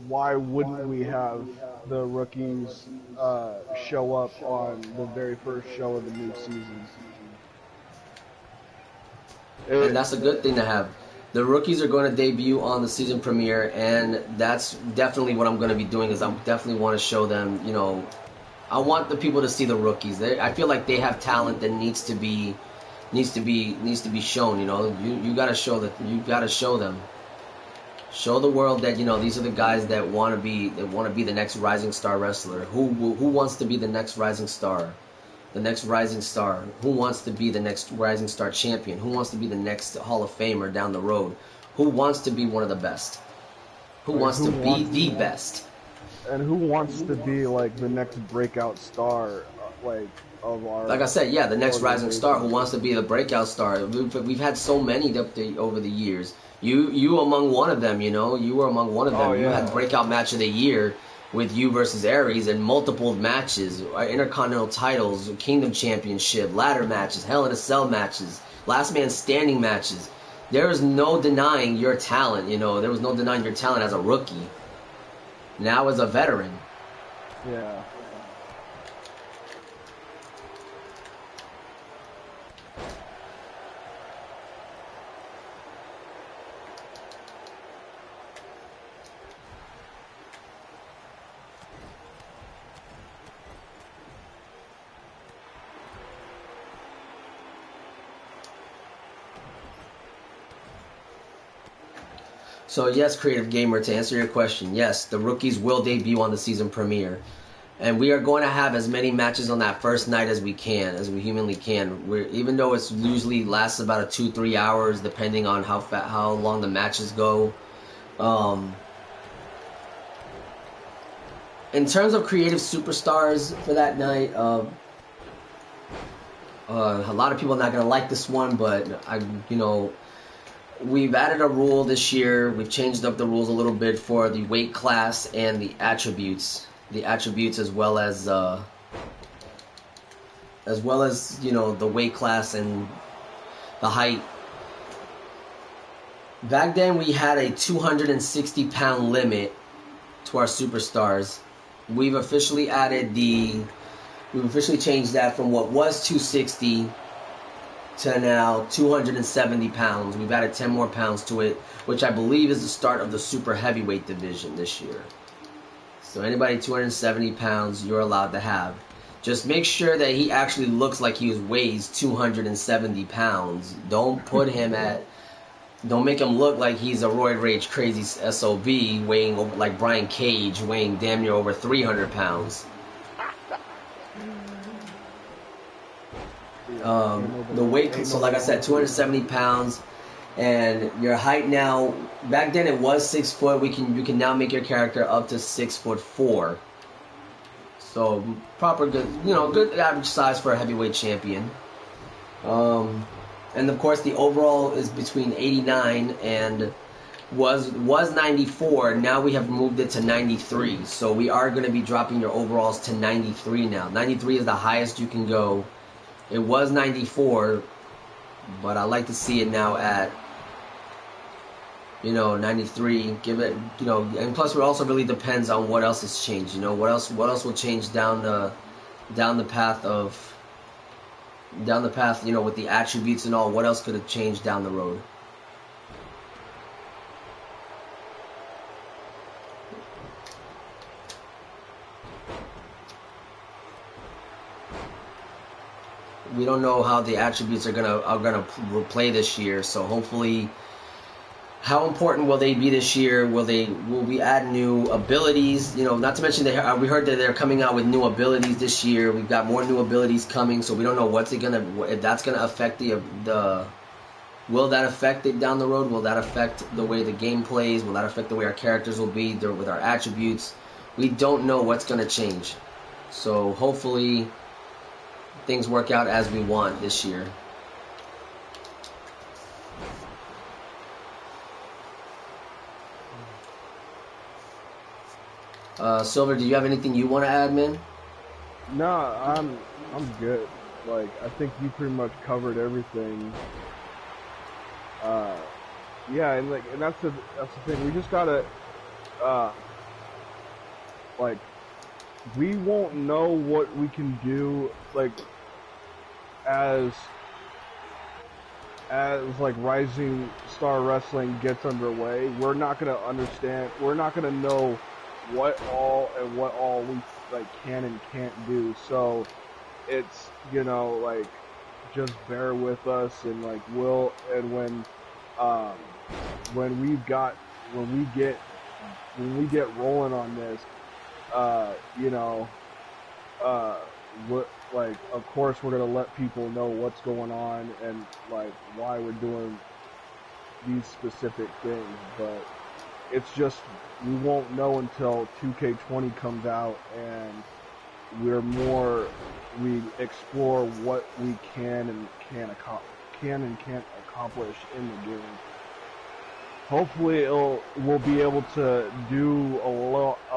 why wouldn't we have the rookies show up on the very first show of the new season? and that's a good thing to have. The rookies are going to debut on the season premiere, and that's definitely what I'm going to be doing. Is I definitely want to show them. I want the people to see the rookies. I feel like they have talent that needs to be shown. You got to show that. You got to show them. Show the world that these are the guys that want to be the next rising star wrestler. Who wants to be the next rising star? The next rising star. Who wants to be the next rising star champion? Who wants to be the next Hall of Famer down the road? Who wants to be one of the best? Who wants to be the best? And who wants to be like the next breakout star, of our? Like I said, yeah, the next rising star. Who wants to be the breakout star? We've had so many over the years. You among one of them. You were among one of them. Oh, yeah. You had breakout match of the year with you versus Aries and multiple matches, Intercontinental titles, Kingdom Championship, ladder matches, Hell in a Cell matches, Last Man Standing matches. There is no denying your talent. There was no denying your talent as a rookie. Now as a veteran. Yeah. So yes, Creative Gamer, to answer your question, yes, the rookies will debut on the season premiere. And we are going to have as many matches on that first night as we humanly can. Even though it's usually lasts about a 2-3 hours, depending on how long the matches go. In terms of creative superstars for that night, a lot of people are not going to like this one, but we've added a rule this year. We've changed up the rules a little bit for the weight class and the attributes. The attributes as well as the weight class and the height. Back then we had a 260-pound limit to our superstars. We've officially changed that from what was 260 to now 270 pounds. We've added 10 more pounds to it, which I believe is the start of the super heavyweight division this year. So anybody 270 pounds, you're allowed to have. Just make sure that he actually looks like he weighs 270 pounds. Don't make him look like he's a roid rage crazy SOB weighing over, like Brian Cage, weighing damn near over 300 pounds. The weight, so like I said, 270 pounds, and your height now. Back then it was 6 foot. You can now make your character up to 6'4". So proper good average size for a heavyweight champion. And of course the overall is between 89 and was 94. Now we have moved it to 93. So we are going to be dropping your overalls to 93 now. 93 is the highest you can go. It was 94, but I like to see it now at 93. Give it, and plus it also really depends on what else has changed. What else will change down the path, with the attributes and all. What else could have changed down the road? we don't know how the attributes are gonna play this year. So hopefully, how important will they be this year? Will we add new abilities? Not to mention we heard that they're coming out with new abilities this year. We've got more new abilities coming, so we don't know if that's gonna affect the. Will that affect it down the road? Will that affect the way the game plays? Will that affect the way our characters will be with our attributes? We don't know what's gonna change. So hopefully things work out as we want this year. Silver, do you have anything you want to add, man? No, I'm good. Like, I think you pretty much covered everything. Yeah, and that's the thing. We just gotta, like, we won't know what we can do, like, as like Rising Star Wrestling gets underway. We're not gonna understand. We're not gonna know what all we like can and can't do. So it's like, just bear with us, and like when we get rolling on this, like, of course we're gonna let people know what's going on and like why we're doing these specific things, but it's just we won't know until 2K20 comes out and we explore what we can and can't accomplish in the game. Hopefully we'll be able to do a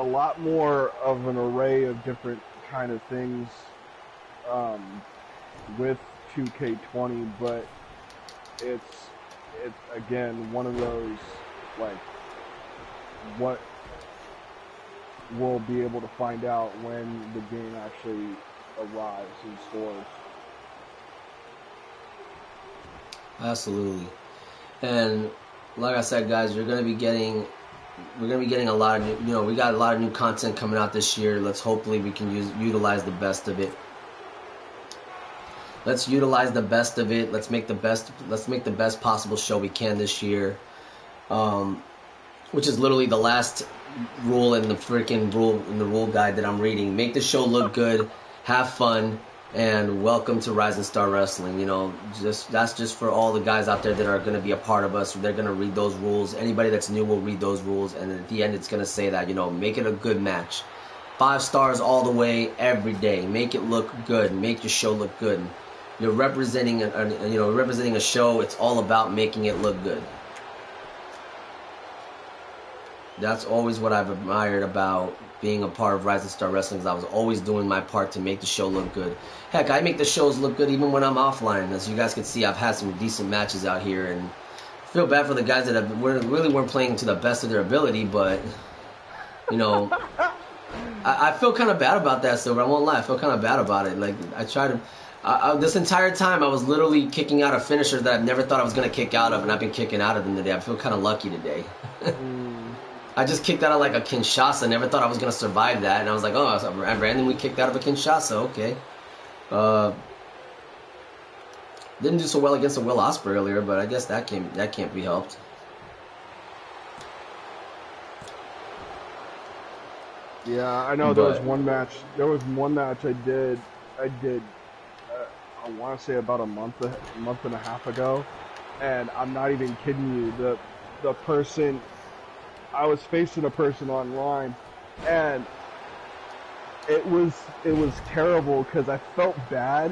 lot more of an array of different kind of things with 2K20, but it's again one of those, like, what we'll be able to find out when the game actually arrives in stores. Absolutely. And like I said, guys, we're gonna be getting a lot of new, we got a lot of new content coming out this year. Hopefully we can utilize the best of it. Let's utilize the best of it. Let's make the best possible show we can this year. Which is literally the last rule in the rule guide that I'm reading. Make the show look good, have fun, and welcome to Rising Star Wrestling. That's just for all the guys out there that are going to be a part of us. They're going to read those rules. Anybody that's new will read those rules, and at the end it's going to say that, make it a good match. 5 stars all the way, every day. Make it look good. Make your show look good. You're representing a show. It's all about making it look good. That's always what I've admired about being a part of Rising Star Wrestling, because I was always doing my part to make the show look good. Heck, I make the shows look good even when I'm offline. As you guys can see, I've had some decent matches out here, and I feel bad for the guys that really weren't playing to the best of their ability, but, I feel kind of bad about that, Silver. I won't lie. I feel kind of bad about it. Like, I try to... this entire time, I was literally kicking out of finishers that I've never thought I was going to kick out of, and I've been kicking out of them today. I feel kind of lucky today. I just kicked out of like a Kinshasa. Never thought I was going to survive that. And I was like, I randomly kicked out of a Kinshasa. Okay. Didn't do so well against a Will Ospreay earlier, but I guess that can't be helped. Yeah, I know. There was one match I did, I want to say about a month and a half ago. And I'm not even kidding you. The person... I was facing a person online, and it was terrible because I felt bad.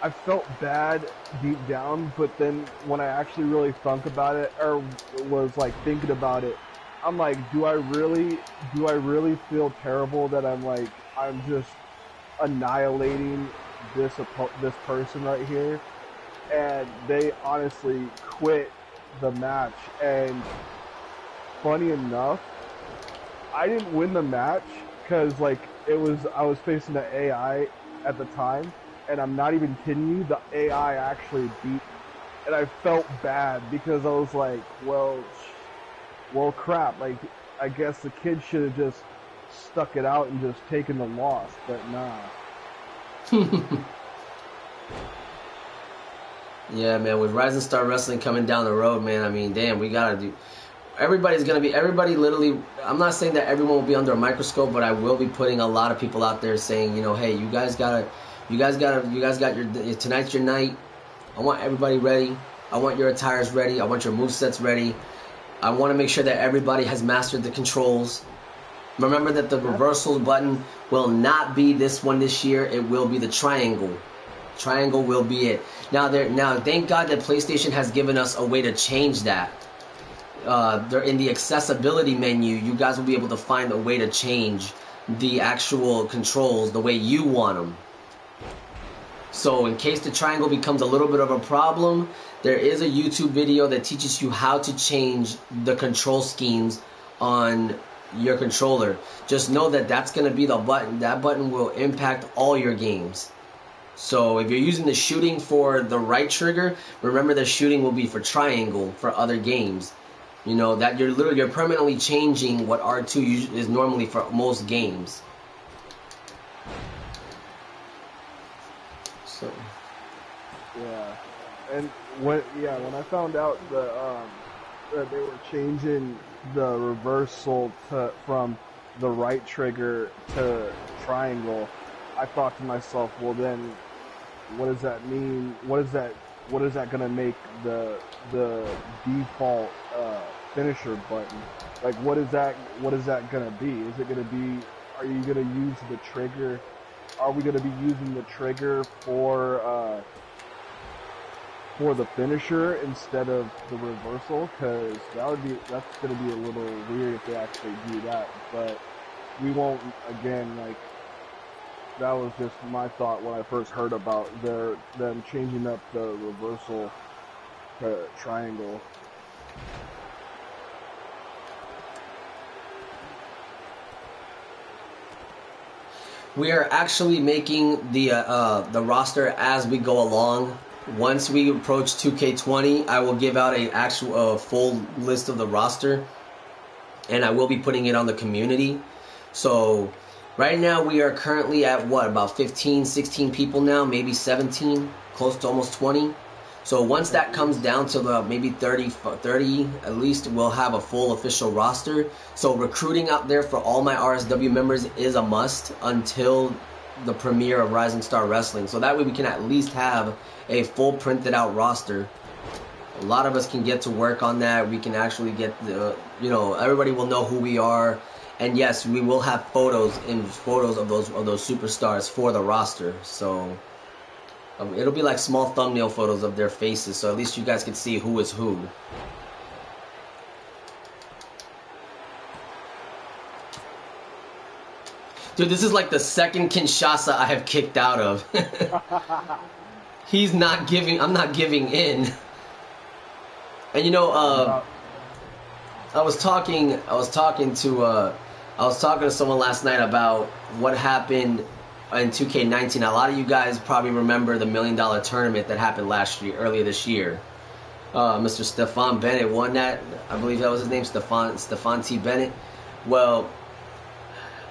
I felt bad deep down, but then when I actually really thunk about it, or was like thinking about it, I'm like, do I really feel terrible that I'm just annihilating this person right here? And they honestly quit the match. And funny enough, I didn't win the match because I was facing the AI at the time, and I'm not even kidding you, the AI actually beat me. And I felt bad because I was like, well crap, like, I guess the kid should have just stuck it out and just taken the loss, but nah. Yeah, man. With Rising Star Wrestling coming down the road, man. I mean, damn, we gotta do. Everybody literally. I'm not saying that everyone will be under a microscope, but I will be putting a lot of people out there saying, hey, you guys got tonight's your night. I want everybody ready. I want your attires ready. I want your movesets ready. I want to make sure that everybody has mastered the controls. Remember that the reversal button will not be this one this year. It will be the triangle. Triangle will be it. Now, thank God that PlayStation has given us a way to change that. They're in the accessibility menu. You guys will be able to find a way to change the actual controls the way you want them. So in case the triangle becomes a little bit of a problem, there is a YouTube video that teaches you how to change the control schemes on your controller. Just know that that's going to be the button. That button will impact all your games. So if you're using the shooting for the right trigger, remember the shooting will be for triangle for other games. That you're permanently changing what R2 is normally for most games. So yeah, and when I found out that they were changing the reversal from the right trigger to triangle, I thought to myself, well then, what does that mean? What is that gonna make the default finisher button? Like, what is that gonna be? Is it gonna be? Are you gonna use the trigger? Are we gonna be using the trigger for the finisher instead of the reversal? Because that's gonna be a little weird if they actually do that. But we won't. Again, like, that was just my thought when I first heard about them changing up the reversal to triangle. We are actually making the roster as we go along. Once we approach 2K20, I will give out a full list of the roster, and I will be putting it on the community. So right now we are currently at about 15, 16 people now, maybe 17, close to almost 20. So once that comes down to maybe 30 at least, we'll have a full official roster. So recruiting out there for all my RSW members is a must until the premiere of Rising Star Wrestling. So that way we can at least have a full printed out roster. A lot of us can get to work on that. We can actually get everybody will know who we are. And yes, we will have photos of those superstars for the roster. So it'll be like small thumbnail photos of their faces, so at least you guys can see who is who. Dude, this is like the second Kinshasa I have kicked out of. I'm not giving in. And I was talking to someone last night about what happened in 2K19. A lot of you guys probably remember the $1 Million tournament that happened earlier this year. Mr. Stefan Bennett won that. I believe that was his name, Stefan T. Bennett. Well,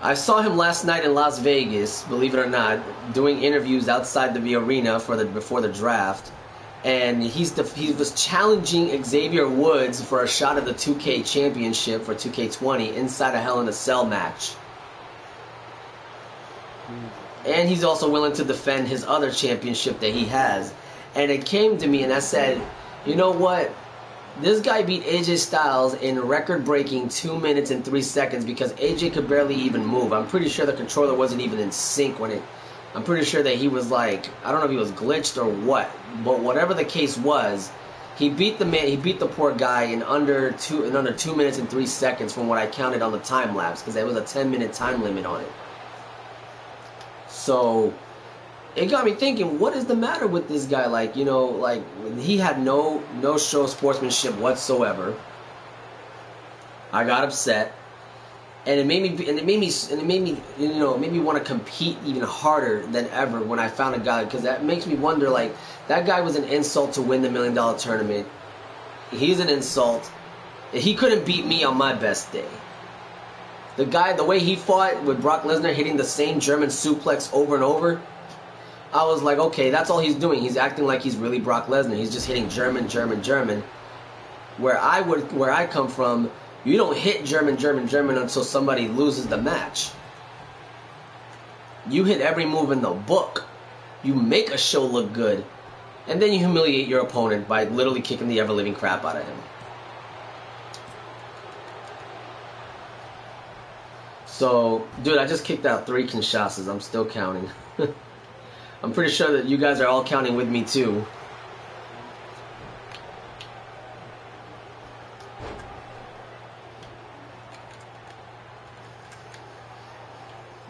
I saw him last night in Las Vegas, believe it or not, doing interviews outside the arena before the draft. And he was challenging Xavier Woods for a shot at the 2K championship for 2K20 inside a Hell in a Cell match. And he's also willing to defend his other championship that he has. And it came to me and I said, you know what? This guy beat AJ Styles in record-breaking 2 minutes and 3 seconds because AJ could barely even move. I'm pretty sure the controller wasn't even in sync I'm pretty sure that he was like, I don't know if he was glitched or what, but whatever the case was, he beat the poor guy in under 2 minutes and 3 seconds from what I counted on the time lapse, because there was a 10-minute time limit on it. So it got me thinking, what is the matter with this guy? Like, he had no show of sportsmanship whatsoever. I got upset, and it made me want to compete even harder than ever when I found a guy, because that makes me wonder, like, that guy was an insult to win the $1 Million tournament. He's an insult. He couldn't beat me on my best day. The way he fought with Brock Lesnar, hitting the same German suplex over and over, I was like, okay, that's all he's doing. He's acting like he's really Brock Lesnar. He's just hitting German, German, German. Where I come from, you don't hit German, German, German until somebody loses the match. You hit every move in the book. You make a show look good. And then you humiliate your opponent by literally kicking the ever-living crap out of him. So, dude, I just kicked out 3 Kinshasas. I'm still counting. I'm pretty sure that you guys are all counting with me, too.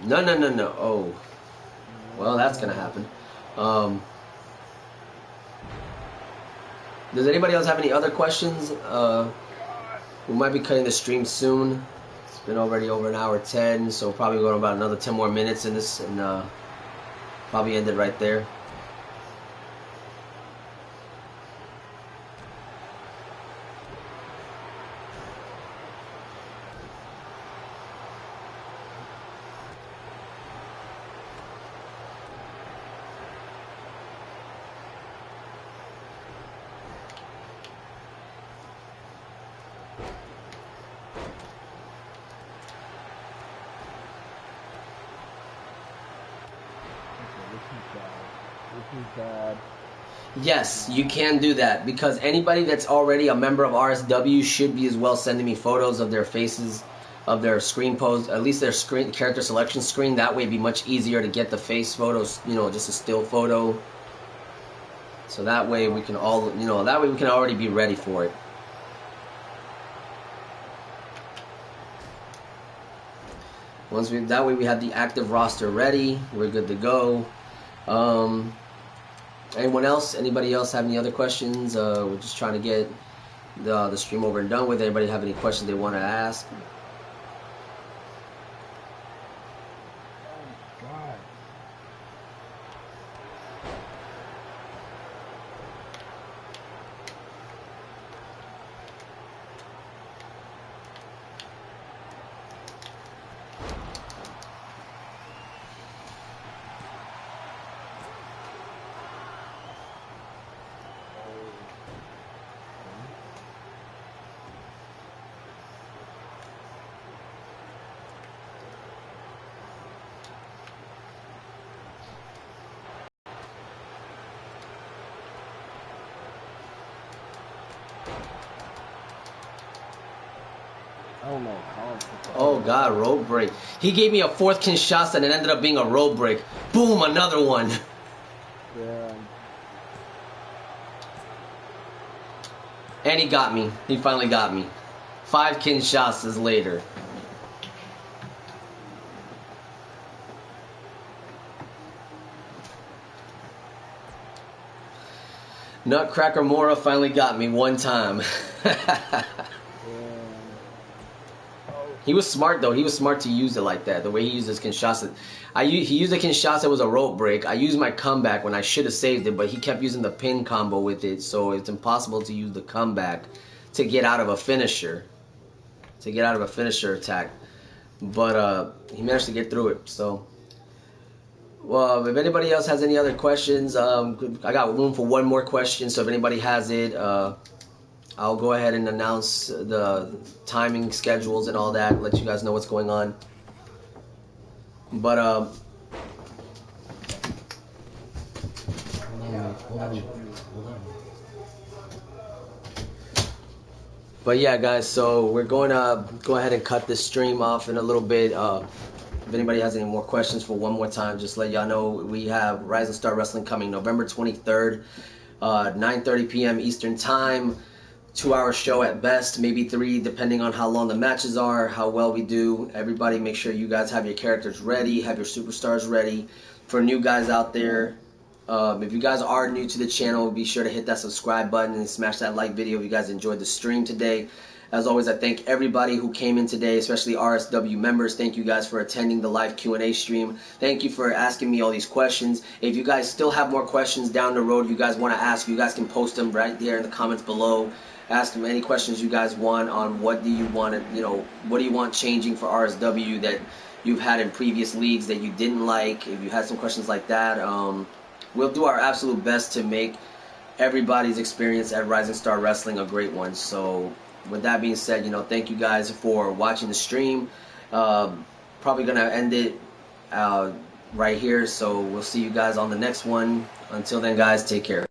No. Oh. Well, that's going to happen. Does anybody else have any other questions? We might be cutting the stream soon. It's been already over an hour 10, so probably going about another 10 more minutes in this, and probably end it right there. Yes, you can do that, because anybody that's already a member of RSW should be as well sending me photos of their faces, of their screen pose, at least their screen character selection screen. That way it'd be much easier to get the face photos, you know, just a still photo. So that way we can all, you know, that way we can already be ready for it. That way we have the active roster ready. We're good to go. Anyone else? Anybody else have any other questions? We're just trying to get the stream over and done with. Anybody have any questions they want to ask? Oh God, rope break. He gave me a 4th Kinshasa and it ended up being a rope break. Boom, another one. Yeah. And he got me. He finally got me. 5 Kinshasas later. Nutcracker Mora finally got me one time. He was smart though. He was smart to use it like that. The way he used his Kinshasa. He used a Kinshasa, it was a rope break. I used my comeback when I should have saved it, but he kept using the pin combo with it, so it's impossible to use the comeback to get out of a finisher. To get out of a finisher attack. But he managed to get through it, so. Well, if anybody else has any other questions, I got room for one more question, so if anybody has it, I'll go ahead and announce the timing schedules and all that, let you guys know what's going on. But yeah, guys, so we're going to go ahead and cut this stream off in a little bit. If anybody has any more questions for one more time, just let y'all know we have Rising Star Wrestling coming November 23rd, 9:30 p.m. Eastern Time. 2-hour show at best, maybe 3, depending on how long the matches are, how well we do. Everybody make sure you guys have your characters ready, have your superstars ready. For new guys out there, if you guys are new to the channel, be sure to hit that subscribe button and smash that like video if you guys enjoyed the stream today. As always, I thank everybody who came in today, especially RSW members. Thank you guys for attending the live Q&A stream. Thank you for asking me all these questions. If you guys still have more questions down the road you guys want to ask, you guys can post them right there in the comments below. Ask them any questions you guys want on what do you want to, what do you want changing for RSW that you've had in previous leagues that you didn't like. If you had some questions like that, we'll do our absolute best to make everybody's experience at Rising Star Wrestling a great one. So with that being said, thank you guys for watching the stream. Probably gonna end it right here. So we'll see you guys on the next one. Until then, guys, take care.